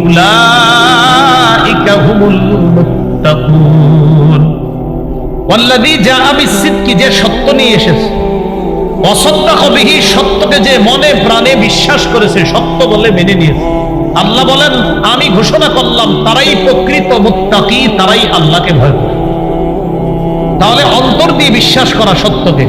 উলাইকা হুমুল মুত্তাকুন। ওয়াল্লাযী জাআ বিস-সিদকি, যে সত্য নিয়ে এসেছে, ওয়া সাদ্দাকা বিহি, সত্যকে যে মনে প্রাণে বিশ্বাস করেছে, সত্য বলে মেনে নিয়েছে। আল্লাহ বলেন আমি ঘোষণা করলাম তারাই প্রকৃত মুত্তাকি, তারাই আল্লাহকে ভয় করে। তাহলে অন্তর দিয়ে বিশ্বাস করা সত্যকে,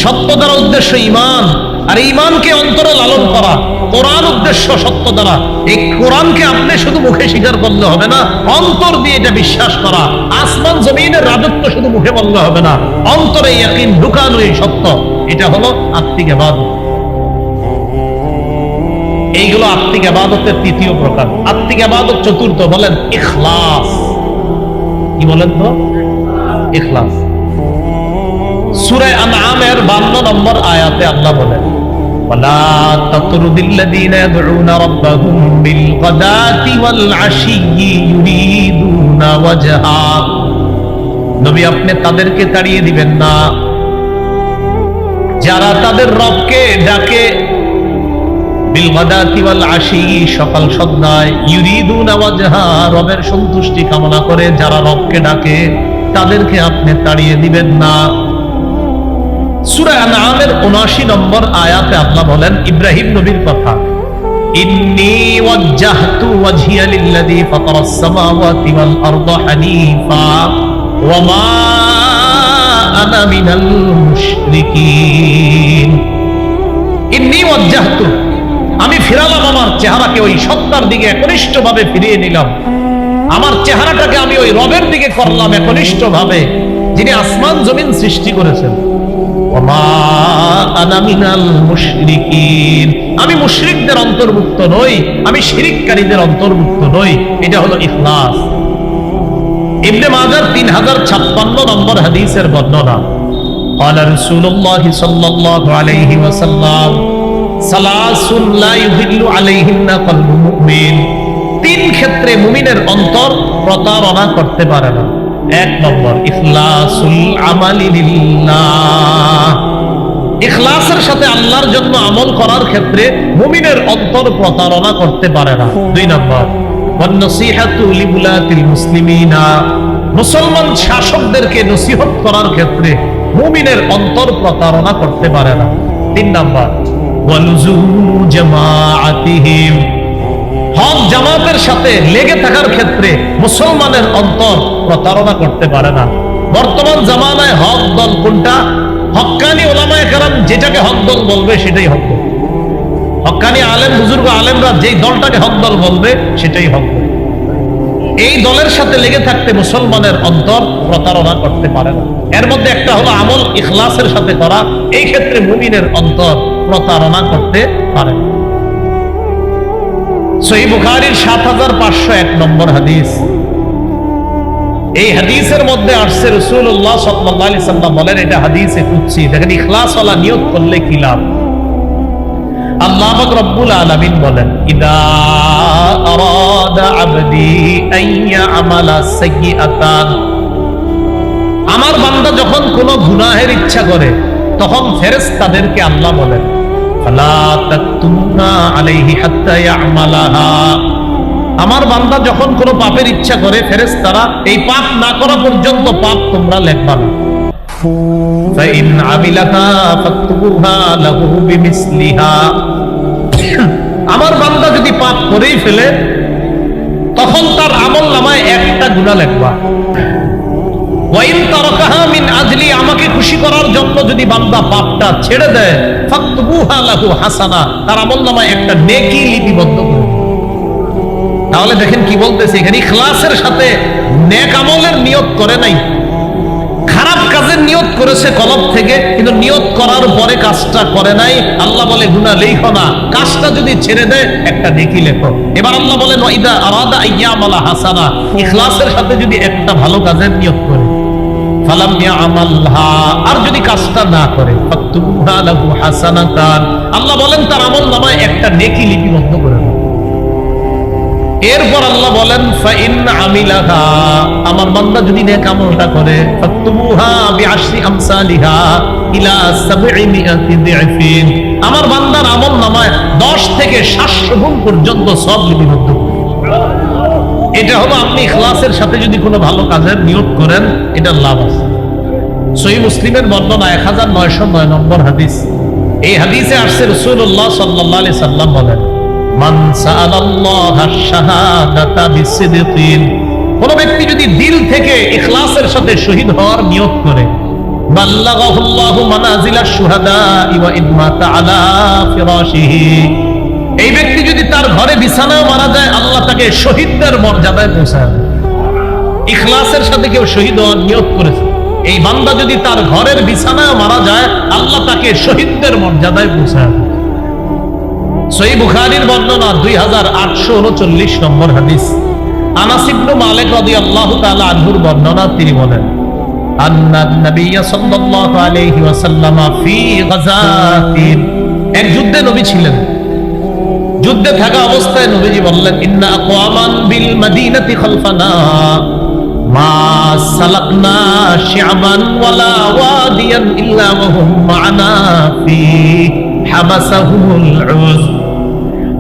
সত্য দ্বারা উদ্দেশ্য ঈমান, আর ঈমানকে অন্তরে লালন করা। কোরআন উদ্দেশ্য সত্য দ্বারা। এই কোরআনকে আপনি শুধু মুখে স্বীকার করলে হবে না, অন্তর দিয়ে এটা বিশ্বাস করা। আসমান জমিনের রাজত্ব শুধু মুখে বললে হবে না, অন্তরে ইয়াকিন ঢুকানো এই সত্য। এটা হলো আত্মিক ইবাদত। এইগুলো আত্মিক ইবাদতের 3য় প্রকার। আত্মিক ইবাদত 4th, বলেন ইখলাস। কি বলেন তো? ইখলাস। সূরা আনআমের 52 নম্বর আয়াতে আল্লাহ বলেন, ওয়ালা তাতরুদিল্লাযীনা ইয়াদউনা রাব্বাহুম বিল গাদাতি ওয়াল আশিয়্যি ইউরিদুনা ওয়াজহা। নবী আপনি তাদেরকে তাড়িয়ে দিবেন না যারা তাদের রবকে ডাকে, বিল গাদাতি ওয়াল আশিয়্যি, সকাল সন্ধ্যায়, ইউরিদুনা ওয়াজহা, রবের সন্তুষ্টি কামনা করে যারা রবকে ডাকে, তাদেরকে আপনি তাড়িয়ে দিবেন না। সূরা আনআমের ৭৯ নম্বর আয়াতে আল্লাহ বলেন ইব্রাহিম নবীর কথা, ইন্নী ওয়াজ্জাহতু ওয়াজহিয়া লিল্লাযী ফাতারাস সামাওয়াতি ওয়াল আরদা হানিফা ওয়া মা আনা মিনাল মুশরিকিন। ইন্নী ওয়াজ্জাহতু, আমি ফিরালাম আমার চেহারাকে ওই সত্তার দিকে, একনিষ্ঠভাবে ফিরিয়ে নিলাম। আমার চেহারাটাকে আমি ওই রবের দিকে করলাম একনিষ্ঠভাবে, যিনি আসমান জমিন সৃষ্টি করেছেন। আমি মুশরিকদের অন্তর্ভুক্ত নই, আমি শিরিককারীদের অন্তর্ভুক্ত নই। এটা হলো ইখলাস। ইবনে মাজার 3056 নম্বর হাদিসের বর্ণনা, قال رسول الله صلى الله عليه وسلم ثلاث لا يضل عليهن قلب مؤمن। তিন ক্ষেত্রে মুমিনের অন্তর প্রতারণা করতে পারে না। এক নম্বর, ইখলাসুল আমালি লিল্লাহ, ইখলাসের সাথে আল্লাহর জন্য আমল করার ক্ষেত্রে মুমিনের অন্তর প্রতারণা করতে পারে না। দুই নম্বর, ওয়ান-নাসিহাতু লিবুলাতিল মুসলিমিনা, মুসলমান শাসকদেরকে নসিহত করার ক্ষেত্রে মুমিনের অন্তর প্রতারণা করতে পারে না। তিন নম্বর, ওয়ালুজুমু জামাআতিহিম, হক জামাতের সাথে লেগে থাকার ক্ষেত্রে মুসলমানের অন্তর প্রতারণা করতে পারে না। বর্তমান জামানায় হক দল কোনটা? হক্কানি ওলামায়ে কেরাম যেটাকে হক দল বলবে সেটাই হক দল। হক্কানি আলেম বুজুর্গ আলেমরা যেই দলটাকে হক দল বলবে সেটাই হক দল। এই দলের সাথে লেগে থাকতে মুসলমানের অন্তর প্রতারণা করতে পারে না। এর মধ্যে একটা হলো আমল ইখলাসের সাথে করা, এই ক্ষেত্রে মুমিনের অন্তর প্রতারণা করতে পারে না। সহিহ বুখারীর ৭৫০১ নম্বর হাদিস, এই হাদিসের মধ্যে আসছে রাসূলুল্লাহ সাল্লাল্লাহু আলাইহি সাল্লাম বলেন, এটা হাদিসে কুদসি। দেখেন ইখলাস ওয়ালা নিয়ত করলে কি লাভ। আল্লাহ পাক রব্বুল আলামিন বলেন, ইদা আরাদা আবদি আইয়া আমালা সাইয়্যাতান, আমার বান্দা যখন কোনো গুনাহের ইচ্ছা করে তখন ফেরেশতাদেরকে আল্লাহ বলেন, ফালা তাকতুমনা আলাইহি হাত্তা ইয়ামালাহা, আমার বান্দা যখন কোনো পাপের ইচ্ছা করে ফেরেশতারা এই পাপ না করা পর্যন্ত পাপ তোমরা লিখবা না। ফাইন আমিলাহা ফাকতুবুহা লাহু বিমিসলিহা, আমার বান্দা যদি পাপ করেই ফেলে তখন তার আমলনামায় একটা গুনাহ লিখবা। ওয়াইন তারাকাহা মিন আজলি, আমাকে খুশি করার জন্য যদি বান্দা পাপটা ছেড়ে দেয়, ফাকতুবুহা লাহু হাসানা, তার আমলনামায় একটা নেকি লিপিবদ্ধ করে। তাহলে দেখেন কি বলতেছে এখানে, ইখলাসের সাথে নেক আমলের নিয়ত করে নাই, খারাপ কাজের নিয়ত করেছে কলব থেকে, কিন্তু নিয়ত করার পরে কাজটা করে নাই। আল্লাহ বলে গুনাহ লেখো না, কাজটা যদি ছেড়ে দেয় একটা নেকি লেখো। এবার আল্লাহ বলেন, ওয়াইদা আরাদা আইয়ামালা হাসানা, ইখলাসের সাথে যদি একটা ভালো কাজের নিয়ত করে, ফালাম ইয়ামালহা, আর যদি কাজটা না করে, ফাকতুবুহা লাহু হাসানাতান, আল্লাহ বলেন তার আমলনামায় একটা নেকি লিপিবদ্ধ করে দাও। এরপর আল্লাহ বলেন, ফাইন আমিলাহা, আমার বান্দা যদি নেক আমলটা করে, ফাকতুবুহা বিআশরি আমসালিহা ইলা ৭০০ দিআফিন, আমার বান্দার আমলনামায় ১০ থেকে ৭০০ গুণ পর্যন্ত সব লিপিবদ্ধ। এটা হলো আপনি ইখলাসের সাথে যদি কোনো ভালো কাজের নিয়ত করেন, এটার লাভ আছে। সহিহ মুসলিমের বর্ণনা ১৯০৯ নম্বর হাদিস, এই হাদিসে আসছে রাসূলুল্লাহ সাল্লাল্লাহু আলাইহি সাল্লাম বলেন, মান সাআলাল্লাহা শাহাদাতা বিসিদকিন, কোন ব্যক্তি যদি দিল থেকে ইখলাসের সাথে শহীদ হওয়ার নিয়ত করে, বাল্লাগাহুল্লাহু মানাজিলাশ শুহাদা ওয়া ইন মাতা আলা ফিরাশিহি, এই ব্যক্তি যদি তার ঘরে বিছানায় মারা যায়, আল্লাহ তাকে শহীদদের মর্যাদায় পৌঁছায়। ইখলাসের সাথে কেউ শহীদ হওয়ার নিয়ত করেছে, এই বান্দা যদি তার ঘরের বিছানায় মারা যায়, আল্লাহ তাকে শহীদদের মর্যাদায় পৌঁছায়। সহিহ বুখারীর বর্ণনা 2839 নম্বর হাদিস, আনাস ইবনে মালিক রাদিয়াল্লাহু তাআলা আনহুর বর্ণনা, তিনি বলেন, আন্নান নবিয়্য সাল্লাল্লাহু আলাইহি ওয়াসাল্লাম ফি গাযাতিন, এক যুদ্ধে নবী ছিলেন। যুদ্ধে থাকা অবস্থায় নবীজি বললেন, ইন্না আকওয়ামান বিল মাদিনাতি খালফানা মা সালাকনা শি'বান ওয়ালা ওয়াদিয়ান ইল্লা ওয়া হুম মা'না ফি হাবাসাহুমুল উজ।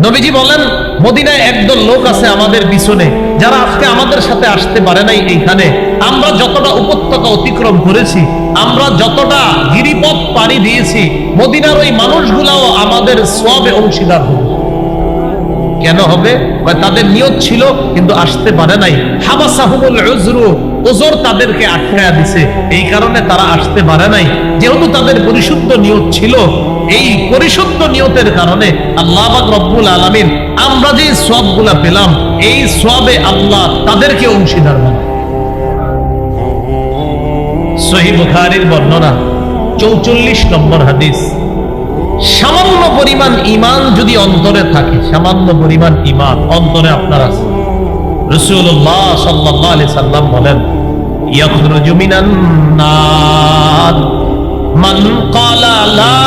নবীজি বলেন, মদিনায় একদল লোক আছে আমাদের পিছনে, যারা আজকে আমাদের সাথে আসতে পারে নাই। এইখানে আমরা যতটা উপত্যকা অতিক্রম করেছি, আমরা যতটা গিরিপথ পাড়ি দিয়েছি, মদিনার ওই মানুষগুলাও আমাদের সওয়াবে অংশীদার হবে। কেন হবে? তাদের নিয়ত ছিল কিন্তু আসতে পারে নাই। হাবাসাহুমুল উজরু, ওজর তাদেরকে আটকায়া দিছে, এই কারণে তারা আসতে পারে নাই। যেহেতু তাদের পরিশুদ্ধ নিয়ত ছিল, এই পরিশুদ্ধ নিয়তের কারণে আল্লাহ পাক রব্বুল আলামিন আমরা যে সওয়াবগুলা পেলাম, এই সওয়াবে আল্লাহ তাদেরকে অংশীদার বানায়। সহিহ বুখারীর বর্ণনা 44 নম্বর হাদিস, সামান্য পরিমাণ ঈমান যদি অন্তরে থাকে, সামান্য পরিমাণ ঈমান অন্তরে আপনার আছে, রাসূলুল্লাহ সাল্লাল্লাহু আলাইহি সাল্লাম বলেন, ইয়াখরুজু মিনান নার মান ক্বালা লা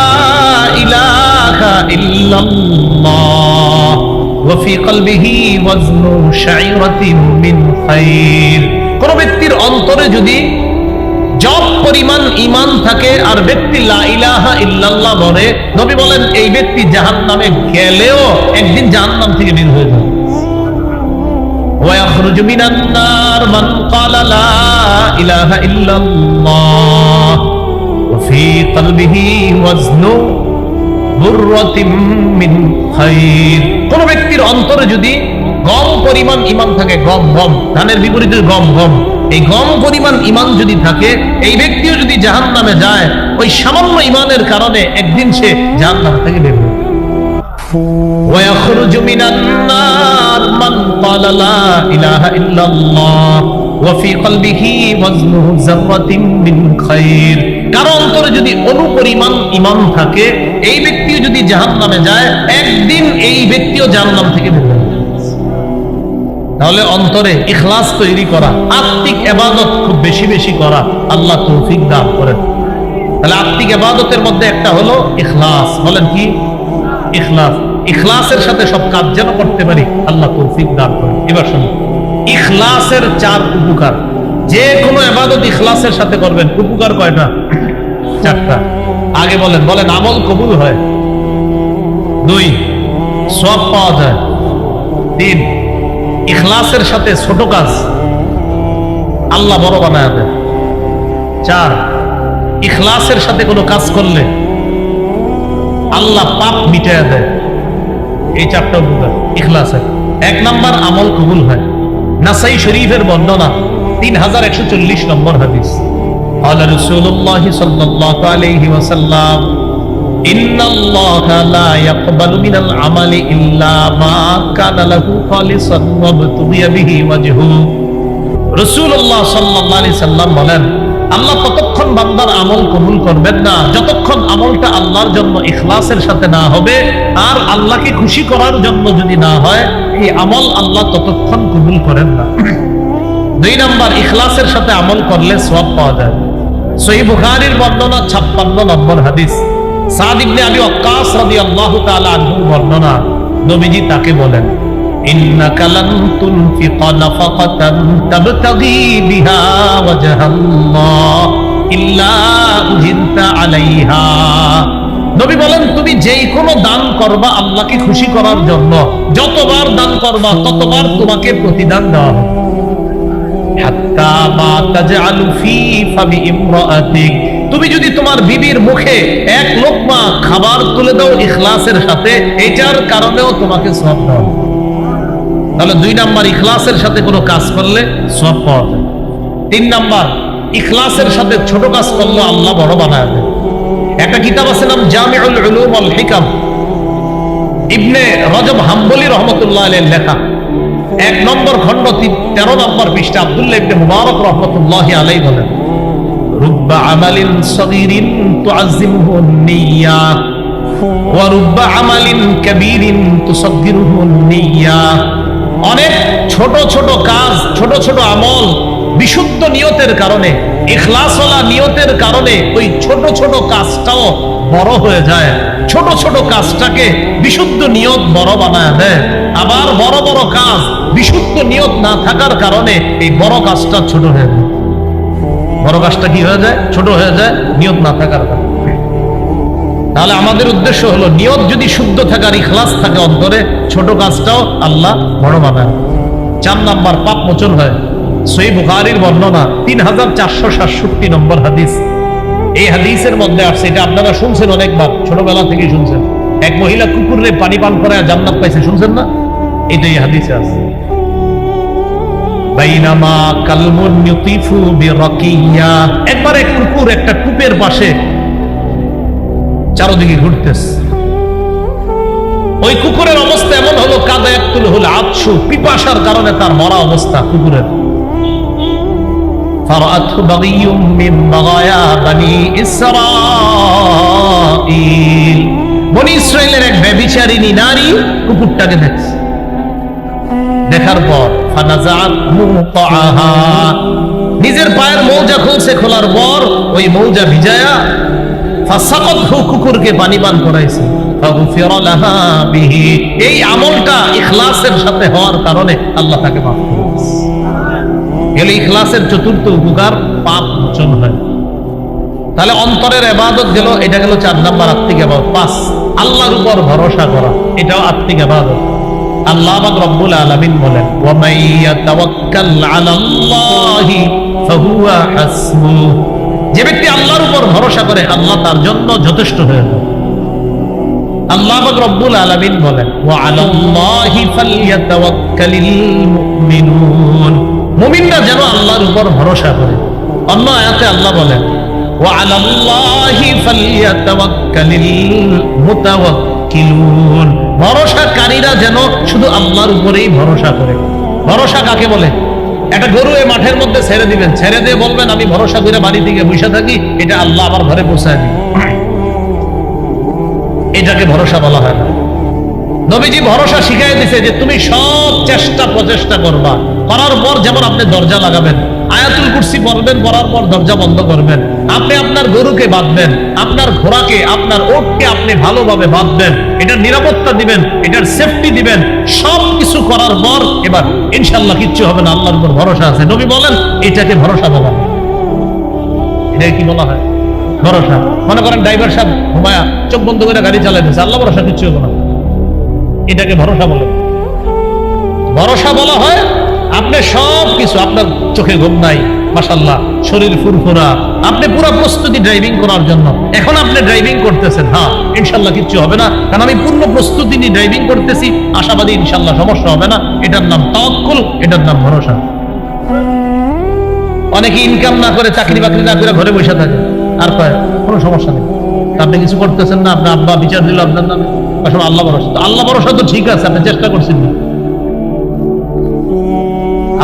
ইলাহা ইল্লাল্লাহ ওয়া ফি কলবিহি ওয়াজনু শাইরাতিন মিন খায়র। কোন ব্যক্তির অন্তরে যদি যত পরিমাণ ঈমান থাকে আর ব্যক্তি লা ইলাহা ইল্লাল্লাহ বলে, নবী বলেন এই ব্যক্তি জাহান্নামে গেলেও একদিন জাহান্নাম থেকে বের হয়ে যাবে। ওয়া ইয়াখরুজু মিনান নার মান ক্বালা লা ইলাহা ইল্লাল্লাহ ওয়া ফি কলবিহি ওয়াজনু বুররাতিন মিন খায়র। কোন ব্যক্তির অন্তরে যদি গম পরিমাণ ঈমান থাকে, গম ধানের বিপরীতে গম, এই গম পরিমাণ ঈমান যদি থাকে, এই ব্যক্তিও যদি জাহান্নামে যায়, ওই সামান্য ঈমানের কারণে একদিন সে জাহান্নাম থেকে বের হবে। ওয়া ইয়াখরুজু মিনান নার মান ক্বালা লা ইলাহা ইল্লাল্লাহ ওয়া ফি কলবিহি ওয়াজনু যাররাতিন মিন খায়র। কারো অন্তরে যদি অনুপরিমাণ ঈমান থাকে, এই ব্যক্তিও যদি জাহান্নামে যায়, একদিন এই ব্যক্তিও জাহান্নাম থেকে বের হবে। তাহলে অন্তরে ইখলাস তৈরি করা, আত্মিক ইবাদত খুব বেশি বেশি করা, আল্লাহ তৌফিক দান করেন। তাহলে আত্মিক ইবাদতের মধ্যে একটা হলো ইখলাস। বলেন কি? ইখলাস। ইখলাসের সাথে সব কাজ যেন করতে পারি, আল্লাহ তৌফিক দান করেন। এবার শুনুন, ইখলাসের 4 উপকার। যে কোনো ইবাদত ইখলাসের সাথে করবেন, উপকার কয়টা? 4টা। আগে বলেন আমল কবুল হয়। 2 সওয়াব পাওয়া যায়। 3 ইখলাসের সাথে ছোট কাজ আল্লাহ বড় বানায় দেয়। 4 ইখলাসের সাথে কোনো কাজ করলে আল্লাহ পাপ মিটায় দেয়। এই 4টা উপকার ইখলাসের। 1 নাম্বার, আমল কবুল হয়। নাসাই শরীফের বর্ণনা 3140 নম্বর হাদিস। قال رسول الله صلى الله عليه وسلم إن الله لا يقبل من العمل إلا ما كان له خالصا وابتغي به وجهه। রাসূলুল্লাহ সাল্লাল্লাহু আলাইহি সাল্লাম বলেন, আল্লাহ ততক্ষণ বান্দার আমল কবুল করবেন না যতক্ষণ আমলটা আল্লাহর জন্য ইখলাসের সাথে না হবে, আর আল্লাহকে খুশি করার জন্য যদি না হয়, এই আমল আল্লাহ ততক্ষণ কবুল করেন না। 2 নাম্বার, ইখলাসের সাথে আমল করলে সওয়াব পাওয়া যায়। সহিহ বুখারীর বর্ণনা 56 নম্বর হাদিস। সাদ ইবনে আবি ওয়াক্কাস রাদিয়াল্লাহু তাআলা আনহু বর্ণনা, নবীজি তাকে বলেন, ইন্নাকা লান তুনফিকা নাফাকাতান তাবতাগি বিহা ওয়াজহাল্লাহ ইল্লা উজিরতা আলাইহা। নবী বলেন, তুমি যেই কোনো দান করবা আল্লাহকে খুশি করার জন্য, যতবার দান করবা ততবার তোমাকে প্রতিদান দেওয়া হবে। হাত্তা মা তাজআলু ফি ফামি ইমরাআতিক। তুমি যদি তোমার বিবির মুখে 1 লোকমা খাবার তুলে দাও ইখলাসের সাথে, এটার কারণেও তোমাকে সওয়াব দেওয়া হবে। তাহলে 2 নাম্বার, ইখলাসের সাথে কোনো কাজ করলে সওয়াব পাওয়া যায়। 3 নাম্বার, ইখলাসের সাথে ছোট কাজ করলে আল্লাহ বড় বানায় দেয়। একটা কিতাব আছে নাম জামিউল উলুম ওয়াল হিকাম, ইবনে রজব হাম্বলি রাহমাতুল্লাহ আলাইহি লেখা। 1 নম্বর খণ্ড 13 নম্বর পৃষ্ঠা আব্দুল্লাহ ইবনে মুবারক রাহমাতুল্লাহি আলাইহি বলেন, রুব্বা আমালিন সগীরিন তুআজ্জিমুহু নিয়্যা ওয়া রুব্বা আমালিন কাবীরিন তুসাগগিরুহু নিয়্যা। অনেক ছোট ছোট কাজ, ছোট ছোট আমল বিশুদ্ধ নিয়তের কারণে, ইখলাসওয়ালা নিয়তের কারণে ওই ছোট ছোট কাজটাও বড় হয়ে যায়। ছোট ছোট কাজটাকে বিশুদ্ধ নিয়ত বড় বানায় দেয়। আবার বড় বড় কাজ বিশুদ্ধ নিয়ত না থাকার কারণে এই বড় কাজটা ছোট হয়ে যায়। বড় কাজটা কি হয়ে যায়? ছোট হয়ে যায়, নিয়ত না থাকার কারণে। তাহলে আমাদের উদ্দেশ্য হলো, নিয়ত যদি শুদ্ধ থাকার ইখলাস থাকে অন্তরে, ছোট কাজটাও আল্লাহ বড় বানায়। 4 নাম্বার, পাপ মোচন হয়। সহিহ বুখারীর বর্ণনা 3467 নম্বর হাদিস। এই হাদিসের মধ্যে আসছে, এটা আপনারা শুনছেন অনেকবার, ছোটবেলা থেকে শুনছেন, এক মহিলা কুকুরে পানি পান করে জান্নাত পাইছে, শুনছেন না? এটাই হাদিসে আছে। বাইনামা কালবুন ইউতিফু বিরাকিয়া। একবার এক কুকুর একটা কূপের পাশে চারদিকে ঘুরতেছে। ওই কুকুরের অবস্থা এমন হলো, কাদায়াতুল হুল আতশু, পিপাসার কারণে তার মরা অবস্থা কুকুরের। ফারাআতহু বাগিয়ুম মিন বাগায়া বনি ইসরাঈল। বনি ইসরাইলের এক ব্যভিচারিণী নারী কুকুরটাকে দেখছে। দেখার পর ফানাজাআত মুতাআহা, নিজের পায়ের মৌজা খুলছে, খোলার পর ওই মৌজা ভিজায়া ফাসাকাতহু, কুকুরকে পানি পান করাইছে। ফাগফিরা লাহা বিহি, এই আমলটা ইখলাসের সাথে হওয়ার কারণে আল্লাহ তাকে মাফ করে দিয়েছে। এলে ইখলাসের চতুর্থ উপকার, পাপ মোচন হয়। তাহলে অন্তরের ইবাদত গেল, এটা গেল 4 নাম্বার আত্মিক ইবাদত। 5, আল্লাহর উপর ভরসা করা, এটাও আত্মিক ইবাদত। আল্লাহ পাক রব্বুল আলামিন বলেন, ওয়া মাইয়াতাওয়াক্কাল আলাল্লাহি ফাহুয়া হাসবুহু, যে ব্যক্তি আল্লাহর উপর ভরসা করে আল্লাহ তার জন্য যথেষ্ট হয়ে যায়। আল্লাহ পাক রব্বুল আলামিন বলেন, ওয়া আলাল্লাহি ফালইয়াতাওয়াক্কালিল মুমিনুন, মুমিনরা যেন আল্লাহর উপর ভরসা করে। অন্য আয়াতে আল্লাহ বলেন, ওয়া আলাল্লাহি ফালইয়াতাওয়াক্কালিল মুতাওয়াক্কিলুন, ভরসাকারীরা যেন শুধু আল্লাহর উপরেই ভরসা করে। ভরসা কাকে বলে? একটা গরু এই মাঠের মধ্যে ছেড়ে দিবেন, ছেড়ে দিয়ে বলবেন আমি ভরসা করে বাড়ি থেকে বসে থাকি, এটা আল্লাহ আমার ঘরে পৌঁছায় দিই, এটাকে ভরসা বলা হয় না। নবীজি ভরসা শিখাই দিছে যে তুমি সব চেষ্টা প্রচেষ্টা করবা, করার পর যেমন আপনি দরজা লাগাবেন, আয়াতুল কুরসি পড়বেন, পড়ার পর দরজা বন্ধ করবেন, আপনি আপনার গরুকে বাঁধবেন, আপনার ঘোড়াকে, আপনার ওটকে আপনি ভালোভাবে বাঁধবেন, এটার নিরাপত্তা দিবেন, এটার সেফটি দিবেন, সব কিছু করার পর এবার ইনশাআল্লাহ কিচ্ছু হবে না, আল্লাহর উপর ভরসা আছে। নবী বলেন এটাকে ভরসা বলা হয়। এটা কি বলা হয়? ভরসা। মনে করেন ড্রাইভার সাহেব ঘুমায়া চোখ বন্ধ করে গাড়ি চালাইতেছে, আল্লাহ ভরসা কিচ্ছু হবে না, এটাকে ভরসা বলে। ভরসা বলা হয় আপনি সব কিছু, আপনার চোখে ঘুম নাই, মাশাআল্লাহ, শরীর ফুরফুরা, আপনি পুরো প্রস্তুতি ড্রাইভিং করার জন্য। এখন আপনি ড্রাইভিং করতেছেন, হ্যাঁ ইনশাআল্লাহ কিচ্ছু হবে না, কারণ আমি পূর্ণ প্রস্তুতি নিয়ে ড্রাইভিং করতেছি, আশাবাদী ইনশাআল্লাহ সমস্যা হবে না। এটার নাম তাওয়াক্কুল, এটার নাম ভরসা। অনেকে ইনকাম না করে, চাকরি বাকরি না করে ঘরে বসে থাকে, আর কয় কোনো সমস্যা নেই, আপনি কিছু করতেছেন না, আপনার আব্বা বিচার দিল আপনার নামে, আসলে আল্লাহ ভরসা। আল্লাহ ভরসা তো ঠিক আছে, আপনি চেষ্টা করছেন না।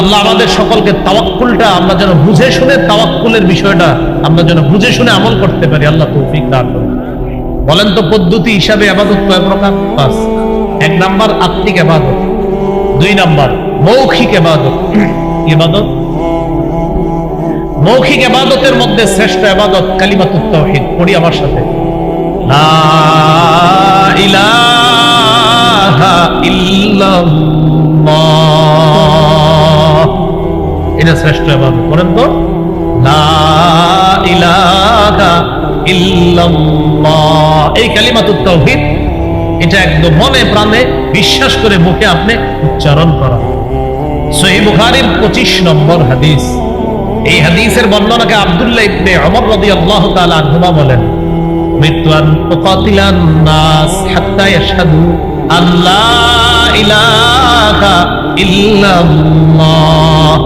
আল্লাহ আমাদের সকলকে তাওয়াক্কুলটা আমরা যেন বুঝে শুনে, তাওয়াক্কুলের বিষয়টা আমরা যেন বুঝে শুনে আমল করতে পারি, আল্লাহ তৌফিক দান করুন। বলেন তো পদ্ধতি হিসাবে ইবাদত কয় প্রকার? 5। 1 নাম্বার আত্মিক ইবাদত, 2 নাম্বার মৌখিক ইবাদত। ইবাদত মৌখিক ইবাদতের মধ্যে শ্রেষ্ঠ ইবাদত কালিমাতুত তাওহীদ। পড়ি আমার সাথে, লা ইলাহা ইল্লাল্লাহ, এটা শ্রেষ্ঠ ইবাদত। বলেন তো, লা ইলাহা ইল্লাল্লাহ, এই কালিমাতুত তাওহীদ, এটা একদম মনে প্রাণে বিশ্বাস করে মুখে আপনি উচ্চারণ করা। সহিহ বুখারীর 25 নম্বর হাদিস। এই হাদিসের বর্ণনাকে আব্দুল্লাহ ইবনে ওমর রাদিয়াল্লাহু তাআলা আনহুমা বলেন, উমিরতু আন উকাতিলান নাস হাত্তা ইয়াশহাদু আল্লা ইলাহা ইল্লাল্লাহ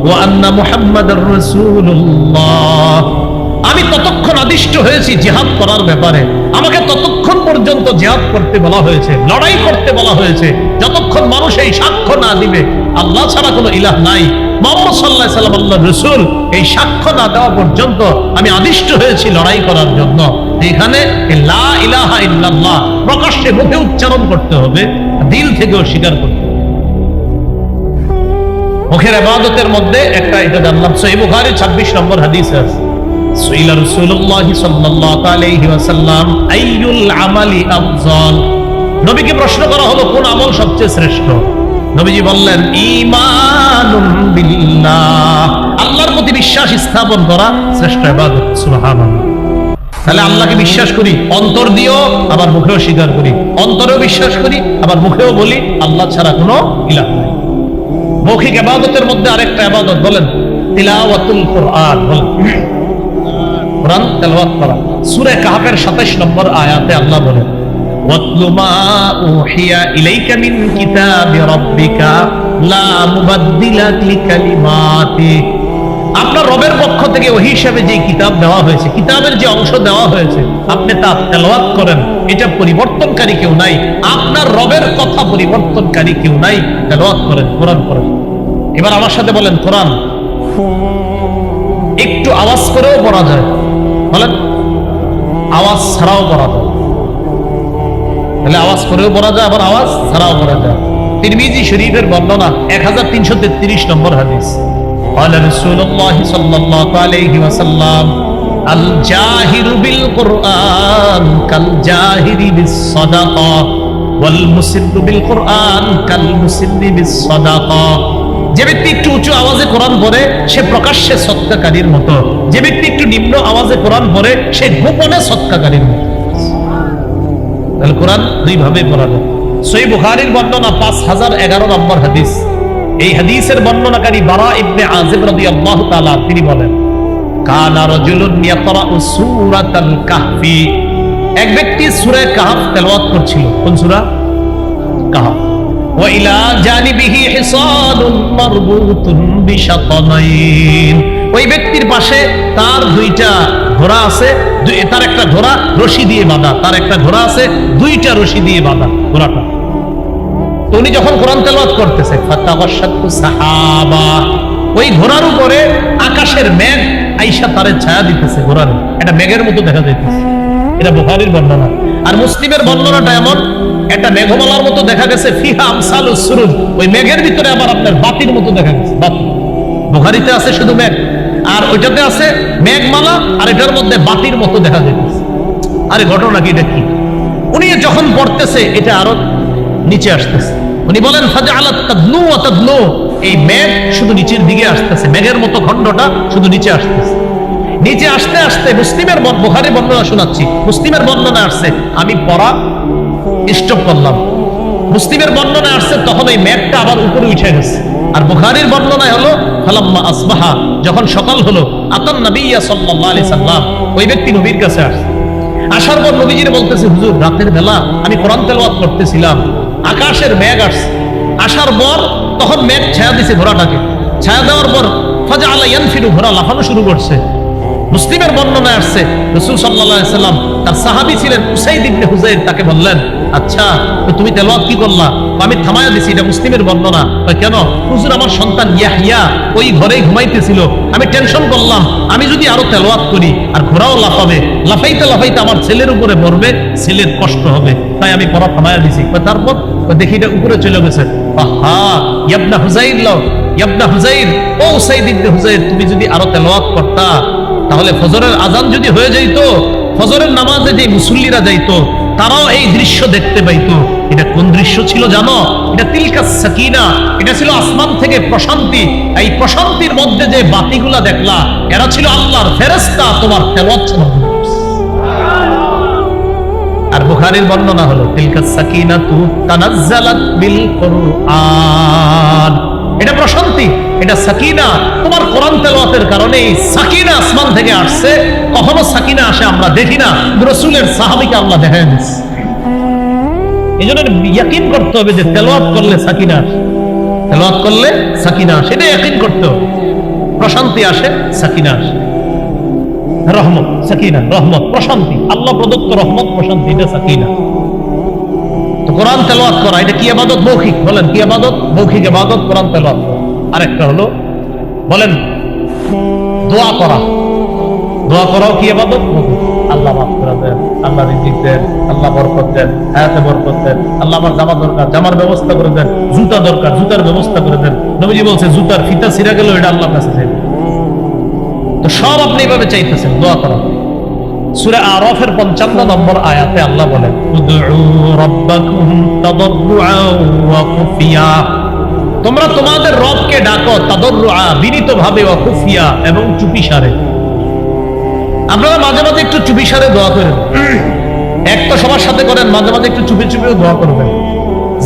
ওয়া আন্না মুহাম্মাদার রাসূলুল্লাহ। আমি ততক্ষণ আদিষ্ট হয়েছি জিহাদ করার ব্যাপারে, আমাকে ততক্ষণ পর্যন্ত জিহাদ করতে বলা হয়েছে, লড়াই করতে বলা হয়েছে, যতক্ষণ মানুষ এই সাক্ষ্য না দিবে আল্লাহ ছাড়া কোনো ইলাহ নাই, মুহাম্মদ সাল্লাল্লাহু আলাইহি ওয়াসাল্লাম আল্লাহর রাসূল, এই সাক্ষ্য না দেওয়া পর্যন্ত আমি আদিষ্ট হয়েছি লড়াই করার জন্য। এখানে লা ইলাহা ইল্লাল্লাহ প্রকাশ্যে মুখে উচ্চারণ করতে হবে, দিল থেকেও স্বীকার করতে হবে। মুখের ইবাদতের মধ্যে একটা এটা জানলাম, সহিহ বুখারী 26 নম্বর হাদিস আছে, সুইলা রাসূলুল্লাহ সাল্লাল্লাহু আলাইহি ওয়াসাল্লাম আইয়ুল আমালি আফজাল, নবীকে প্রশ্ন করা হলো কোন আমল সবচেয়ে শ্রেষ্ঠ? নবীজি বললেন ঈমানুন বিল্লাহ, আল্লাহর প্রতি বিশ্বাস স্থাপন করা শ্রেষ্ঠ ইবাদত। সুবহানাল্লাহ। তাহলে আল্লাহকে বিশ্বাস করি অন্তর দিয়েও, আবার মুখেও স্বীকার করি, অন্তরেও বিশ্বাস করি, আবার মুখেও বলি আল্লাহ ছাড়া কোনো ইলাহ নাই। মৌখিক ইবাদতের মধ্যে আরেকটা ইবাদত বলেন তিলাওয়াতুল কুরআন, বলেন কোরআন তেলাওয়াত করা। সূরা কাহফের 27 নম্বর আয়াতে আল্লাহ বলেন, ওয়াতলু মা উহিয়া ইলাইকা মিন কিতাবি রাব্বিকা লা মুবাদদিলা লিকালিমাতি, আপনার রবের পক্ষ থেকে ওহী হিসেবে যে কিতাব দেওয়া হয়েছে, কিতাবের যে অংশ দেওয়া হয়েছে, আপনি তা তেলাওয়াত করেন, এটা পরিবর্তনকারী কেউ নাই, আপনার রবের কথা পরিবর্তনকারী কেউ নাই, তেলাওয়াত করেন, কোরআন পড়েন। এবার আমার সাথে বলেন, কোরআন একটু আওয়াজ করেও পড়া যায়, বলেন আওয়াজ ছাড়াও পড়া যায়। তাহলে আওয়াজ করেও পড়া যায়, আবার আওয়াজ ছাড়াও পড়া যায়। তিরমিজি শরীফের বর্ণনা 1333 নম্বর হাদিস। قال رسول الله صلى الله عليه وسلم الجاهر بالقرآن كالجاهر بالصدقة والمسر بالقرآن كالمسر بالصدقة। যে ব্যক্তি একটু উঁচু আওয়াজে কোরআন পড়ে সে প্রকাশ্যে সদকাকারীর মতো, যে ব্যক্তি একটু নিম্ন আওয়াজে কোরআন পড়ে সে গোপনে সদকাকারীর মতো। তাহলে কোরআন দুই ভাবে পড়া যায়। সহিহ বুখারীর বর্ণনা 5011 নম্বর হাদিস। এই হাদিসের বর্ণনাকারী বারা ইবনে আযিব রাদিয়াল্লাহু তাআলা তিনি বলেন, কানা রাজুলুন ইয়াকরাউ সূরাতাল কাহফি, এক ব্যক্তি সূরা কাহফ তেলাওয়াত করছিল। কোন সূরা? কাহফ। ওয়া ইলা জানিবিহি হিসানুন মারবুতুন বিশাতানাইন, ওই ব্যক্তির পাশে তার দুইটা ঘোড়া আছে, তার একটা ঘোড়া রশি দিয়ে বাঁধা, তার একটা ঘোড়া আছে দুইটা রশি দিয়ে বাঁধা ঘোড়াটা। তো উনি যখন কোরআন তেলাওয়াত করতেছে ফাতাবাশশাতু সাহাবা, ওই ঘোড়ার উপরে আকাশের মেঘ আইসা তারে ছায়া দিতেছে, ঘোড়ার এটা মেঘের মতো দেখা যাইতেছে। এটা বুখারীর বর্ণনা। আর মুসলিমের বর্ণনাটা এমন, একটা মেঘমালার মতো দেখা গেছে, ফিহা আমসালুস সুরুজ, ওই মেঘের ভিতরে আবার আপনার বাতির মতো দেখা গেছে। বাতি বুখারীতে আছে শুধু মেঘ, আর ওইটাতে আছে মেঘমালা, আর এটার মধ্যে বাতির মতো দেখা যাইতেছে। আরে ঘটনা কি, এটা কি? উনি যখন পড়তেছে এটা আরো নিচে আসতেছে। উনি বলেন ফাজআলাত তাদনু ওয়া তাদনু, এই মেঘ শুধু নিচের দিকে আসতেছে, মেঘের মতো খণ্ডটা শুধু নিচে আসতেছে। নিচে আসতে আসতে মুসলিমের বুখারীর বর্ণনা শোনাচ্ছি, মুসলিমের বর্ণনা আসছে আমি পড়া স্টপ করলাম, মুসলিমের বর্ণনা আসছে তখন এই মেঘটা আবার উপরে উঠে গেছে। আর বুখারীর বর্ণনায় হলো ফালাম্মা আসবাহা, যখন সকাল হলো, আতান নবিয়্যা সাল্লাল্লাহু আলাইহি সাল্লাম, ওই ব্যক্তি নবীর কাছে আসছে। আসার পর নবীজির বলতেছে, হুজুর রাতের বেলা আমি কোরআন তেলাওয়াত করতেছিলাম, আকাশের মেঘ আসছে, আসার পর তখন মেঘ ছায়া দিছে ঘোড়াটাকে, ছায়া দেওয়ার পর ফাজআলা ইয়ানফিরু, ঘোড়া লাফানো শুরু করছে। মুসলিমের বর্ণনায় আসছে রাসূল সাল্লাল্লাহু আলাইহি সাল্লাম, তার সাহাবী ছিলেন উসাইদ ইবনে হুযাইর, তাকে বললেন, আচ্ছা তো তুমি তেলাওয়াত কি করলা? আমি থামায়া দিছি। এটা মুসলিমের বর্ণনা। কেন? হুজুর আমার সন্তান ইয়াহইয়া ওই ঘরেই ঘুমাইতেছিল, আমি টেনশন করলাম আমি যদি আরো তেলাওয়াত করি আর ঘোড়াও লাফাবে, লাফাইতে লাফাইতে আমার ছেলের উপরে পড়বে, ছেলের কষ্ট হবে, তাই আমি পড়া থামায়া দিছি। তারপর দেখি এটা উপরে চলে গেছে। আহা ইবনে হুযাইর, লাও ইবনে হুযাইর, ও উসাইদ ইবনে হুযাইর, তুমি যদি আরো তেলাওয়াত করতা তাহলে ফজরের আজান যদি হয়ে যাইতো, ফজরের নামাজে যে মুসল্লিরা যাইতো তারাও এই দৃশ্য দেখতে পাইতো। এটা কোন দৃশ্য ছিল জানো? এটা তিলকা সাকিনা, এটা ছিল আসমান থেকে প্রশান্তি। এই প্রশান্তির মধ্যে যে বাতিগুলা দেখলা, এরা ছিল আল্লাহর ফেরেশতা, তোমার তেলাওয়াত শোনার জন্য। আর বুখারীর বর্ণনা হলো তিলকা সাকিনাতু তানাজ্জালাত বিল কুরআন, এটা প্রশান্তি, এটা সাকিনা, তোমার কোরআন তেলাওয়াতের কারণে এই সাকিনা আসমান থেকে আসছে। কখনো সাকিনা আসে আমরা দেখি না, রাসূলের সাহাবীকে আল্লাহ দেখায় দিয়েছে। এজন্য ইয়াকিন করতে হবে যে তেলাওয়াত করলে সাকিনা আসে, তেলাওয়াত করলে সাকিনা আসে, এটা ইয়াকিন করতে হবে। প্রশান্তি আসে, সাকিনা আসে, রহমত, সাকিনা, রহমত, প্রশান্তি, আল্লাহ প্রদত্ত রহমত, প্রশান্তি, এটা সাকিনা। তো কোরআন তেলাওয়াত করা এটা কি ইবাদত? মৌখিক। বলেন কি ইবাদত? মৌখিক ইবাদত কোরআন তেলাওয়াত করা। আরেকটা হলো বলেন দোয়া করা। দোয়া করাও কি ইবাদত? আল্লাহ মাফ করে দেন, আল্লাহ রিজিক দেন, আল্লাহ বরকত দেন, হায়াতে বরকত দেন, আল্লাহ আমার জামা দরকার, জামার ব্যবস্থা করে দেন, জুতা দরকার, জুতার ব্যবস্থা করে দেন। নবীজি বলছে জুতার ফিতা ছিঁড়া গেল এটা আল্লাহর কাছে চাইবেন। তো সব আপনি এইভাবে চাইতেছেন দোয়া করা। সূরা আরাফের 55 নম্বর আয়াতে আল্লাহ বলেন, উদউ রাব্বাকুম তাদাররুআন ওয়া খুফিয়া, তোমরা তোমাদের রবকে ডাকো তাদাররুআ, বিনীতভাবে, ওয়া খুফিয়া, এবং চুপিসারে। আপনারা মাঝে মাঝে একটু চুপিসারে দোয়া করেন, এক তো সবার সাথে করেন, মাঝে মাঝে একটু চুপি চুপিও দোয়া করবেন।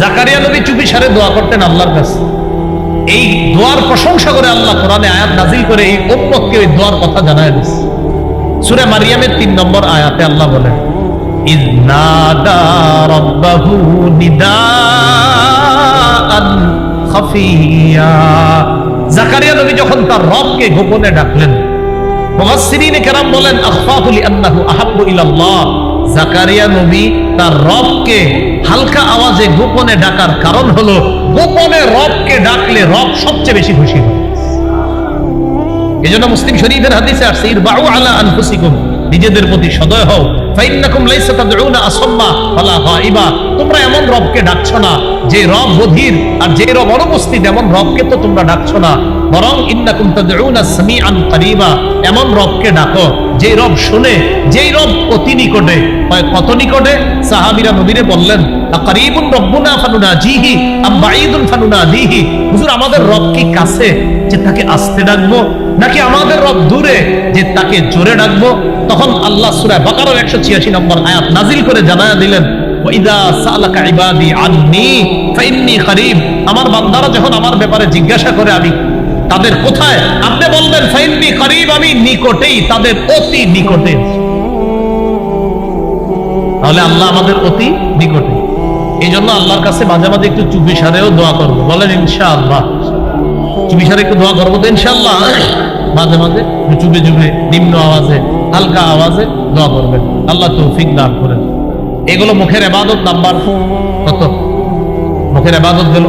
জাকারিয়া নবী চুপিসারে দোয়া করতেন আল্লাহর কাছে। এই দোয়ার প্রশংসা করে আল্লাহ কোরআনে আয়াত নাজিল করে এই উম্মতকে ওই দোয়ার কথা জানায় দিয়েছে। সূরা মারিয়ামের 3 নম্বর আয়াতে আল্লাহ বলেন, ইয নাদা রাব্বাহু নিদাআন খাফিয়া, জাকারিয়া নবী যখন তার রবকে গোপনে ডাকলেন, মুফাসসিরিনে কেরাম বলেন আখফাহু লিআন্নাহু আহাব্বু ইলাল্লাহ, জাকারিয়া নবী তার রবকে হালকা আওয়াজে গোপনে ডাকার কারণ হলো গোপনে রবকে ডাকলে রব সবচেয়ে বেশি খুশি হয়। এজন্য মুসলিম শরীফের হাদিসে আসছে, ইরবাউ আলা আনফুসিকুম, নিজেদের প্রতি সদয় হও, ফাইন্নাকুম লাইসা তাদউনা আসাম্মা ওয়ালা গায়িবা, তোমরা এমন রবকে ডাকছো না যে রব বধির আর যে রব অনুপস্থিত, এমন রবকে তো তোমরা ডাকছো না, বরং ইন্নাকুম তাদউনা সামিআন কারীবা, এমন রবকে ডাকো যে রব শুনে, যেই রব অতি নিকটে। কত নিকটে? সাহাবীরা নবীরে বললেন, আকারিবুন রব্বুনা ফানুনাজিহি আম বাঈদুন ফানুনাদিহি। হুজুর, আমাদের রব কি কাছে যে তাকে আস্তে ডাকবো, নাকি আমাদের রব দূরে যে তাকে জোরে ডাকবো? তখন আল্লাহ সূরা বাকারার 186 নম্বর আয়াত নাজিল করে জানায়া দিলেন, ওয়াইদা সালাকা ইবাদি আন্নী ফাইন্নী করিব। আমার বান্দারা যখন আমার ব্যাপারে জিজ্ঞাসা করে আমি তাদের কোথায়, আপনি বলবেন ফাইন্নী করিব, আমি নিকটেই, তাদের অতি নিকটে। তাহলে আল্লাহ আমাদের অতি নিকটে। এই জন্য আল্লাহর কাছে মাঝে মাঝে একটু চুপিসারেও দোয়া করবো। বলেন ইনশাআল্লাহ। চুপিসারে একটু দোয়া করবো তো ইনশাআল্লাহ। মাঝে মাঝে চুপে চুপে নিম্ন আওয়াজে, হালকা আওয়াজে দোয়া করবেন। আল্লাহ তৌফিক দান করেন। এগুলো মুখের ইবাদত। নাম্বার কত? মুখের ইবাদত গেল।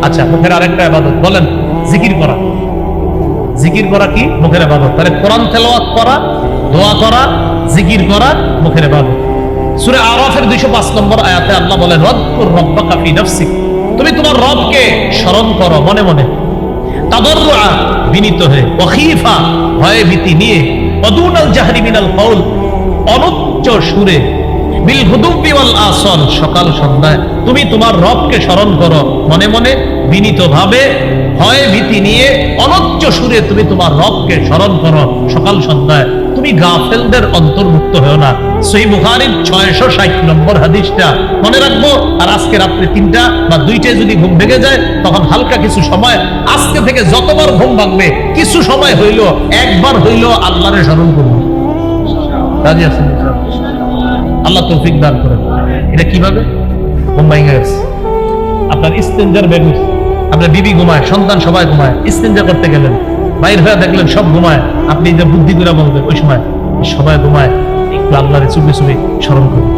আচ্ছা, মুখের আরেকটা ইবাদত বলেন, জিকির করা। জিকির করা কি? মুখের ইবাদত। তাহলে কোরআন তেলাওয়াত করা, দোয়া করা, জিকির করা মুখের ইবাদত। সূরা আরাফের 205 নম্বর আয়াতে আল্লাহ বলেন, ওয়াজকুর রাব্বাকা ফি নাফসিক, তুমি তোমার রবকে স্মরণ করো মনে মনে, তাদাররুআ বিনীত হয়ে, ওয়া খীফা ভয়ে ভীতি নিয়ে, ওয়া দুনাল জাহরি মিনাল কওল অনুচ্চ সুরে, বিল গুদুবি ওয়াল আসল সকাল সন্ধ্যায় তুমি তোমার রবকে স্মরণ করো মনে মনে, বিনীতভাবে, ভয় ভীতি নিয়ে, অনুচ্চ সুরে তুমি তোমার রবকে স্মরণ করো সকাল সন্ধ্যায়। তুমি গাফেলদের অন্তর্ভুক্ত হও না। সহিহ বুখারীর 660 নম্বর হাদিসটা মনে রাখবো। আর আজকে রাত্রে 3টা বা 2টায় যদি ঘুম ভেঙে যায়, তখন হালকা কিছু সময়, আজকে থেকে যতবার ঘুম ভাঙবে কিছু সময় হইল, একবার হইল আল্লাহরে স্মরণ করব। রাজি আছেন? আল্লাহ তৌফিক দান করেন। এটা কিভাবে? ঘুম ভেঙে গেছে, আপনার ইস্তেঞ্জার বেগুস, আপনার বিবি ঘুমায়, সন্তান সবাই ঘুমায়, ইস্তেঞ্জা করতে গেলেন, বাইর হয়ে দেখলেন সব ঘুমায়, আপনি যে বুদ্ধি করে বলবেন ওই সময় সবাই ঘুমায়, একটু আল্লাহরে চুপে চুপে স্মরণ করুন।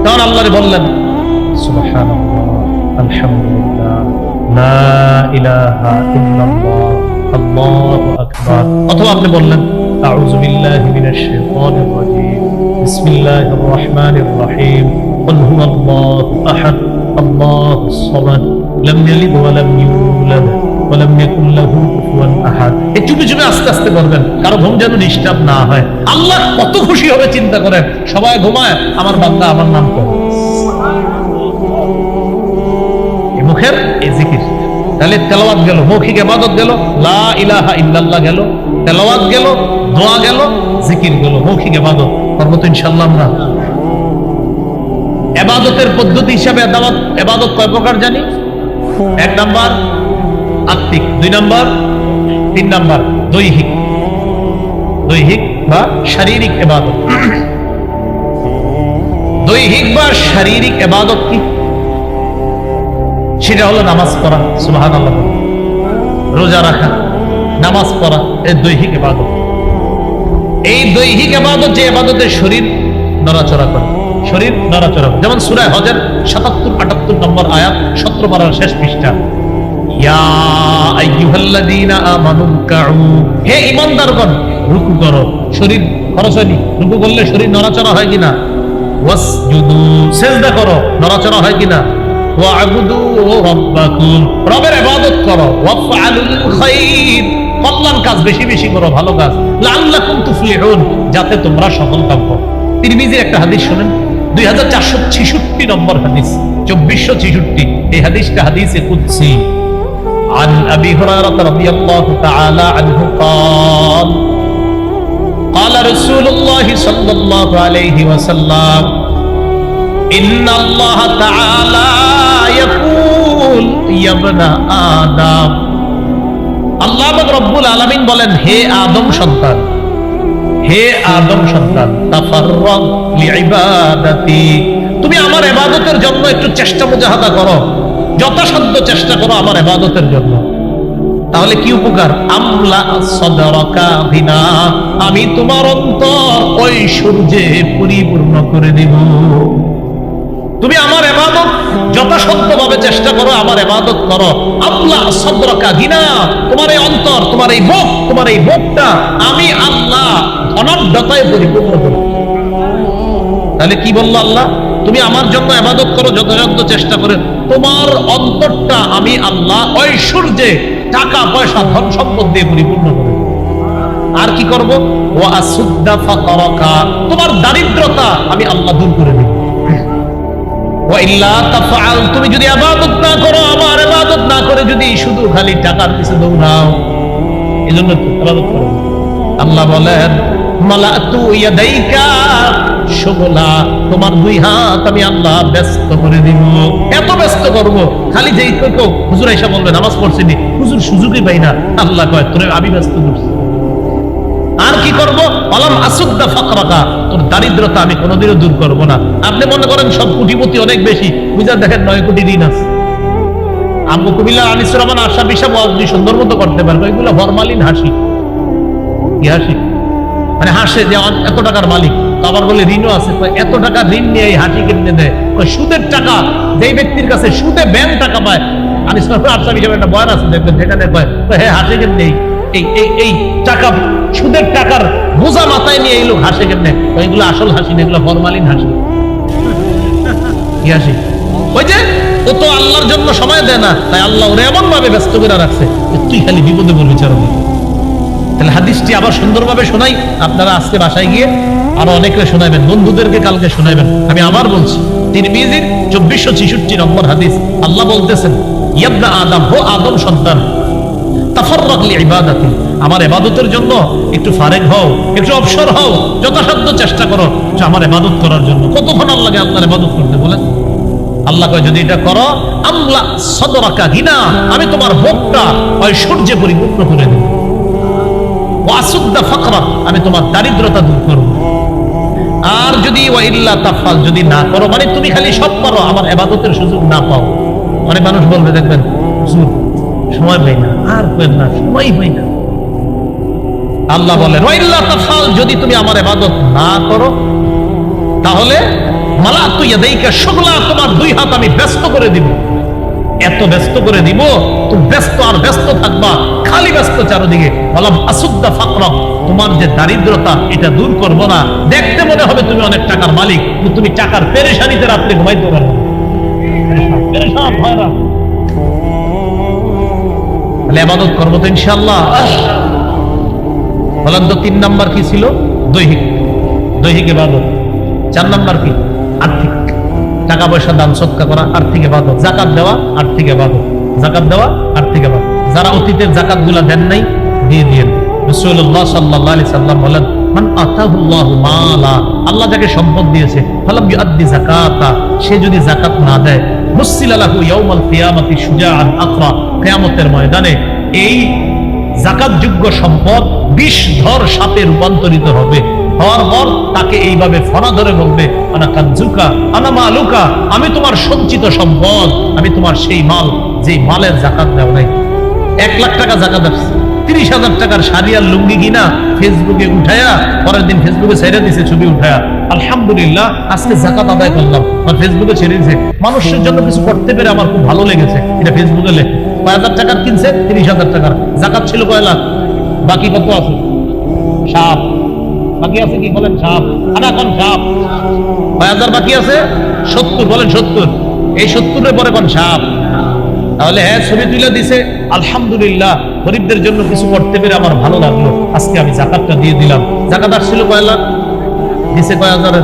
তখন আল্লাহরে বললেন, সুবহানাল্লাহ, আলহামদুলিল্লাহ, লা ইলাহা ইল্লাল্লাহ, আল্লাহু আকবার। অথবা আপনি বললেন, আউযু বিল্লাহি মিনাশ শাইতানির রাজীম, বিসমিল্লাহির রাহমানির রাহিম, কুল হুয়াল্লাহু আহাদ, আল্লাহুস সামাদ, লাম ইয়ালিদ ওয়া লাম ইউলাদ ওয়া লাম ইয়াকুল লাহু কুফুয়ান আহাদ। এই চুপি চুপি আস্তে আস্তে করবেন, কারো ঘুম যেন ডিস্টার্ব না হয়। আল্লাহ কত খুশি হবে চিন্তা করেন। সবাই ঘুমায়, আমার বান্দা আমার নাম করে। এই মুখের এই জিকির। তাহলে তেলাওয়াত গেল, মৌখিক ইবাদত গেল, লা ইলাহা ইল্লাল্লাহ গেল, তেলাওয়াত গেল, দোয়া গেল, জিকির গেল, মৌখিক ইবাদত। করব তো ইনশাআল্লাহ আমরা। ইবাদতের পদ্ধতি হিসাবে ইবাদত কয় প্রকার জানি? 1 নাম্বার আত্মিক, 2 নাম্বার, 3 নাম্বার দৈহিক। দৈহিক বা শারীরিক ইবাদত। দৈহিক বা শারীরিক ইবাদত কি? সেটা হলো নামাজ পড়া, সুবহানাল্লাহ, রোজা রাখা, নামাজ পড়া, এই দৈহিক ইবাদত। এই দৈহিক ইবাদত যে ইবাদতে শরীর নড়াচড়া করে, শরীর নড়াচড়া করে। যেমন সূরা হজের 77-78 নম্বর আয়াত, 17 পারার শেষ পৃষ্ঠা, ইয়া আইয়ুহাল্লাযীনা আমানু রুকউ, হে ঈমানদারগণ রুকু করো। শরীর খরচ হয়নি? রুকু করলে শরীর নড়াচড়া হয় কিনা? ওয়াসজুদু, সিজদা করো, নড়াচড়া হয় কিনা? ওয়া'বুদু রাব্বাকুম, রবের ইবাদত করো। ওয়াফআলুল খায়র, কল্যাণ কাজ বেশি বেশি করো, ভালো কাজ। লাআল্লাকুম তুফলিহুন, যাতে তোমরা সফল কাম করো। তিরমিজির একটা হাদিস শুনেন, 2466 নম্বর হাদিস, 2466। এই হাদিসটা হাদিসে কুদসি। عن أبي هريرة رضي الله تعالى عنه قال قال رسول الله صلى الله عليه وسلم إن الله تعالى يقول يا ابن آدم, আল্লাহ রব্বুল আলামিন বলেন, হে আদম সন্তান, হে আদম সন্তান, তাফাররাগ লিইবাদাতি, তুমি আমার ইবাদতের জন্য একটু চেষ্টা মুজাহাদা করো, যথাসাধ্য চেষ্টা করো আমার ইবাদতের জন্য। তাহলে কি উপকার? আমলা সাদরাকা বিনা, আমি তোমার অন্তর ঐশ্বর্যে পরিপূর্ণ করে দেব। তুমি আমার ইবাদত যথাসাধ্যভাবে চেষ্টা করো, আমার ইবাদত করো। আমলা সাদরাকা বিনা, তোমার এই অন্তর, তোমার এই বুক, তোমার এই বুকটা আমি আল্লাহ অনর্ধতায় পরিপূর্ণ করব। তাহলে কি বললো আল্লাহ? তুমি আমার জন্য ইবাদত করো, যথাসাধ্য চেষ্টা করে তোমার অন্তরটা আমি আল্লাহ ঐশ্বর্যে টাকা পয়সা ধন সম্পদ দিয়ে পরিপূর্ণ করে দেব। আর কি করব? ওয়া আসুদ্দা ফাকারাকা, তোমার দারিদ্রতা আমি আল্লাহ দূর করে দেব। ওয়া ইল্লা তাফআল, তুমি যদি ইবাদত না করো, আমার ইবাদত না করে যদি শুধু খালি টাকার পিছে দৌড়াও, এজন্য ইবাদত করো। আল্লাহ বলেন মালাতু ইয়াদাইকা শুগলা, তোমার দুই হাত আমি আল্লাহ ব্যস্ত করে দিব। এত ব্যস্ত করব, খালি যেই কেউ হুজুর আয়েশা বলবে নামাজ পড়ছিনি, হুজুর সুযোগই পাই না, আল্লাহ কয় তোরে আমি ব্যস্ত করছি। আর কি করব? আলাম আসুদ্দা ফাকরাকা, তোর দারিদ্রতা আমি কোনোদিনও দূর করব না। আপনি মনে করেন সব কোটিপতি অনেক বেশি, বুঝা দেখেন 9 কোটি ঋণ আছে। আবু কুমিল্লা আনিসুর রহমান আশা বিশাব আপনি সুন্দর মতো করতে পারবে, এগুলো ফরমালিন হাসি। কি হাসি? মানে হাসে যে এত টাকার মালিক, তো আবার বলে ঋণও আছে। এত টাকা ঋণ নিয়ে এই হাসি কেমনে দেয়? সুদের টাকা, যেই ব্যক্তির কাছে সুদে ব্যাংক টাকা পায়, আনিসুর রহমান আশা বিশাব একটা বয়ান আছে দেখবেন, সেখানে কয় হ্যাঁ হাসি কেমনে, এই টাকা সুদের টাকার বোঝা মাথায় নিয়ে এই লোক হাসে কেমনে? এগুলো আসল হাসি না, এগুলো ফরমালিন হাসি। কি হাসি? ওই যে ও তো আল্লাহর জন্য সময় দেয় না, তাই আল্লাহ ওরে এমন ভাবে ব্যস্ত করে রাখছে তুই খালি বিপদে পড়বি চারণ। তাহলে হাদিসটি আবার সুন্দরভাবে শোনাই, আপনারা আজকে বাসায় গিয়ে আরো অনেকে শোনাবেন, বন্ধুদেরকে কালকে শোনাবেন। আমি আবার বলছি, তিরমিজির 2466 নম্বর হাদিস। আল্লাহ বলতেছেন ইবনা আদম, হো আদম সন্তান, তাফাররাক লিইবাদাতি, আমার ইবাদতের জন্য একটু ফারেক হও, একটু অবসর হও, যথাসাধ্য চেষ্টা করো যে আমার ইবাদত করার জন্য। কতক্ষণ আল্লাহকে আপনার ইবাদত করতে বলেন? আল্লাহ কয় যদি এটা করো আমলা সদরাকা গিনা, আমি তোমার বুকটা ঐশ্বর্যে পরিপূর্ণ করে দেব। ওয়াসুদ্দা ফাকরা, আমি তোমার দারিদ্রতা দূর করব। আর যদি ওয়া ইল্লা তাফআল, যদি না করো, মানে তুমি খালি সব করো, আমার ইবাদতের সুযোগ না পাও। অনেক মানুষ বলবে দেখবেন হুজুর সময় পাই না, আর কইেন না সময় পাই না। আল্লাহ বলেন ওয়া ইল্লা তাফআল, যদি তুমি আমার ইবাদত না করো তাহলে মালাতু ইয়াদাইকা শুগলা, তোমার দুই হাত আমি ব্যস্ত করে দিব। এত ব্যস্ত করে দিব, তুমি ব্যস্ত আর ব্যস্ত থাকবা, খালি ব্যস্ত চারদিকে। বললাম আসুদ্দা ফাকরা, তোমার যে দারিদ্রতা এটা দূর করব না। দেখতে মনে হবে তুমি অনেক টাকার মালিক, কিন্তু তুমি টাকার পেরেশানিতে রাত্রে ঘুমাইতে পারবে না। পেরেশান হয় না। তাহলে ইবাদত করব তো ইনশাআল্লাহ। বলেন তো 3 নাম্বার কি ছিল? দৈহিক ইবাদত। 4 নাম্বার কি? আর্থিক, টাকা পয়সা দান সদকা করা, আর্থিক ইবাদত। যাকাত দেওয়া, আর্থিক ইবাদত। যাকাত দেওয়া, আর্থিক ইবাদত। যারা অতীতের যাকাতগুলো দেন নাই, দিয়ে দিয়েন। রাসূলুল্লাহ সাল্লাল্লাহু আলাইহি সাল্লাম বলেন মান আতাহুল্লাহু মালা, আল্লাহ যাকে সম্পদ দিয়েছে, ফালাম ইউআদ্দি যাকাতা, সে যদি যাকাত না দেয়, মুসিলা লাহু ইয়াউমাল কিয়ামাতি শুজাআন আকরা, কিয়ামতের ময়দানে এই যাকাতযোগ্য সম্পদ বিষধর সাপে রূপান্তরিত হবে। হওয়ার পর তাকে এইভাবে ফনা ধরে বলবে আনা কানজুকা আনা মালুকা, আমি তোমার সঞ্চিত সম্পদ, আমি তোমার সেই মাল যে মালের যাকাত দাও নাই। 1 লাখ টাকা যাকাত আছে, 30,000 টাকার শাড়ি আর লুঙ্গি কিনা ফেসবুকে উঠায়া, পরের দিন ফেসবুকে ছেড়ে দিছে ছবি উঠায়া, আলহামদুলিল্লাহ আজকে যাকাত আদায় করলাম, আর ফেসবুকে ছেড়ে দিছে। মানুষের জন্য কিছু করতে পেরে আমার খুব ভালো লেগেছে, এটা ফেসবুকে লেখে। 5,000 টাকার কিনছে, 30,000 টাকার যাকাত ছিল কয় লাখ, বাকি কত আছে? সাপ বাকি আছে, কি বলেন? সাপ। এখন সাপ 5,000 বাকি আছে, 70 বলেন 70, এই 70-এর পরে কোন সাপ? তাহলে হ্যাঁ ছবি তুলে দিছে, আলহামদুলিল্লাহ গরিবদের জন্য কিছু করতে পেরে আমার ভালো লাগলো, আজকে আমি যাকাতটা দিয়ে দিলাম। যাকাত আসছিল কয় লাখ, দিছে কয় হাজার,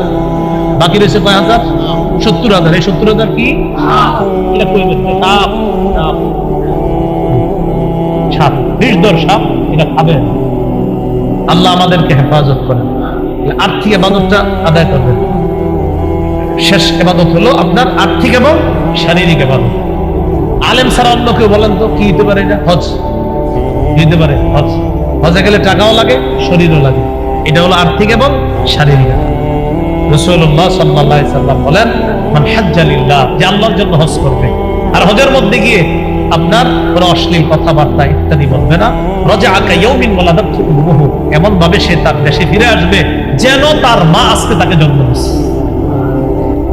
বাকি রয়েছে কয় হাজার? 70,000। এই 70,000 কি? এটা কইবেন সাপ, সাপ, সাপ, বিষধর সাপ, এটা খাবে। আল্লাহ আমাদেরকে হেফাজত করেন। আর্থিক ইবাদতটা আদায় করবেন। শেষ ইবাদত হলো আপনার আর্থিক এবং শারীরিক ইবাদত। আলেম ছাড়া অন্য কেউ বলেন তো কি হতে পারে? এটা হজ দিতে পারে। হজ, হজে গেলে টাকাও লাগে, শরীরও লাগে। এটা হলো আর্থিক এবং শারীরিক। রাসূলুল্লাহ সাল্লাল্লাহু আলাইহি সাল্লাম বলেন মান হাজ্জা লিল্লাহ, যে আল্লাহর জন্য হজ করবে, আর হজের মধ্যে গিয়ে আপনার কোনো অশ্লীল কথাবার্তা ইত্যাদি বলবে না, রাজাআ কায়াউমিন ওয়ালাদাতহু উম্মুহু, এমন ভাবে সে তার দেশে ফিরে আসবে যেন তার মা আজকে তাকে জন্ম দিয়েছে।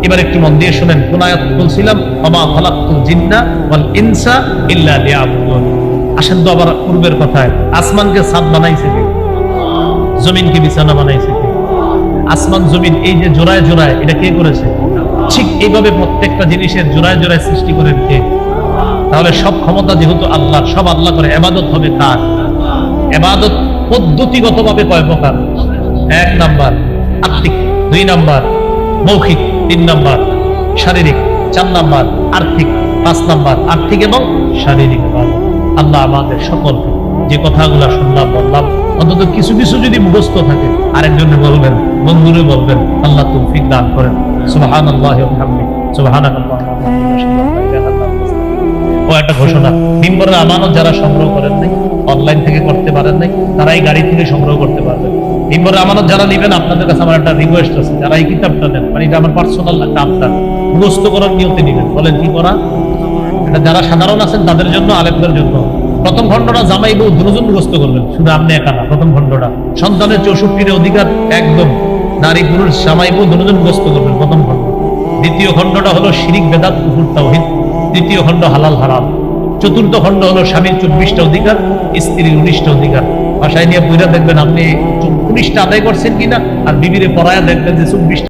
এবার একটু মন দিয়ে শুনেন, কোন আয়াত বলছিলাম? ওমা খালাকতুল জিন্না ওয়াল ইনসা ইল্লা লিয়াবুদুন। আসেন তো আবার পূর্বের কথায়, আসমানকে ছাদ বানাইছে কে? জমিনকে বিছানা বানাইছে কে? আসমান জমিন এই যে জোড়ায় জোড়ায়, এটা কে করেছে? ঠিক এইভাবে প্রত্যেকটা জিনিসের জোড়ায় জোড়ায় সৃষ্টি করেন কে? তাহলে সব ক্ষমতা যেহেতু আল্লাহ, সব আল্লাহ করে, ইবাদত হবে কার? ইবাদত পদ্ধতিগতভাবে কয় প্রকার? 1 নাম্বার আত্মিক, 2 নাম্বার মৌখিক, 3 নাম্বার শারীরিক, 4 নাম্বার আর্থিক, 5 নাম্বার আর্থিক এবং শারীরিক। আল্লাহ আমাদের সকলকে যে কথাগুলো শুনলাম বললাম অন্তত কিছু কিছু যদি মুখস্থ থাকে আরেকজনে বলবেন, বন্ধুরে বলবেন, আল্লাহ তৌফিক দান করেন। সুবহানাল্লাহি ওয়া বিহামদিহি, সুবহানাকাল্লাহুম্মা ওয়া বিহামদিকা। ও একটা ঘোষণা, মিম্বরের আমানত যারা সংগ্রহ করেন নাই, অনলাইন থেকে করতে পারেন নাই, তারা এই গাড়ি থেকে সংগ্রহ করতে পারবেন। মিম্বরের আমানত যারা নেবেন, আপনাদের কাছে আমার একটা রিকোয়েস্ট আছে, যারা এই কিতাবটা নেন, মানে এটা আমার পার্সোনাল একটা আবদার, মুখস্থ করার নিয়তে নেবেন। বলেন কি করা? এটা যারা সাধারণ আছেন তাদের জন্য, আলেমদের জন্য। প্রথম খণ্ডটা জামাই বউ দুজন মুখস্থ করবেন, শুধু আপনি একা না। প্রথম খণ্ডটা সন্তানের 64 অধিকার একদম, নারী পুরুষ জামাই বউ দুজন মুখস্থ করবেন প্রথম খণ্ড। দ্বিতীয় খণ্ডটা হলো শিরিক বেদাত কুফর তাওহীদ। তৃতীয় খণ্ড হালাল হারাম। চতুর্থ খণ্ড হলো স্বামীর 24টা অধিকার, স্ত্রীর 19টা অধিকার। বাসায় নিয়ে পুরা দেখবেন আপনি 19টা আদায় করছেন কিনা, আর বিবিরে পড়ায় দেখবেন যে 24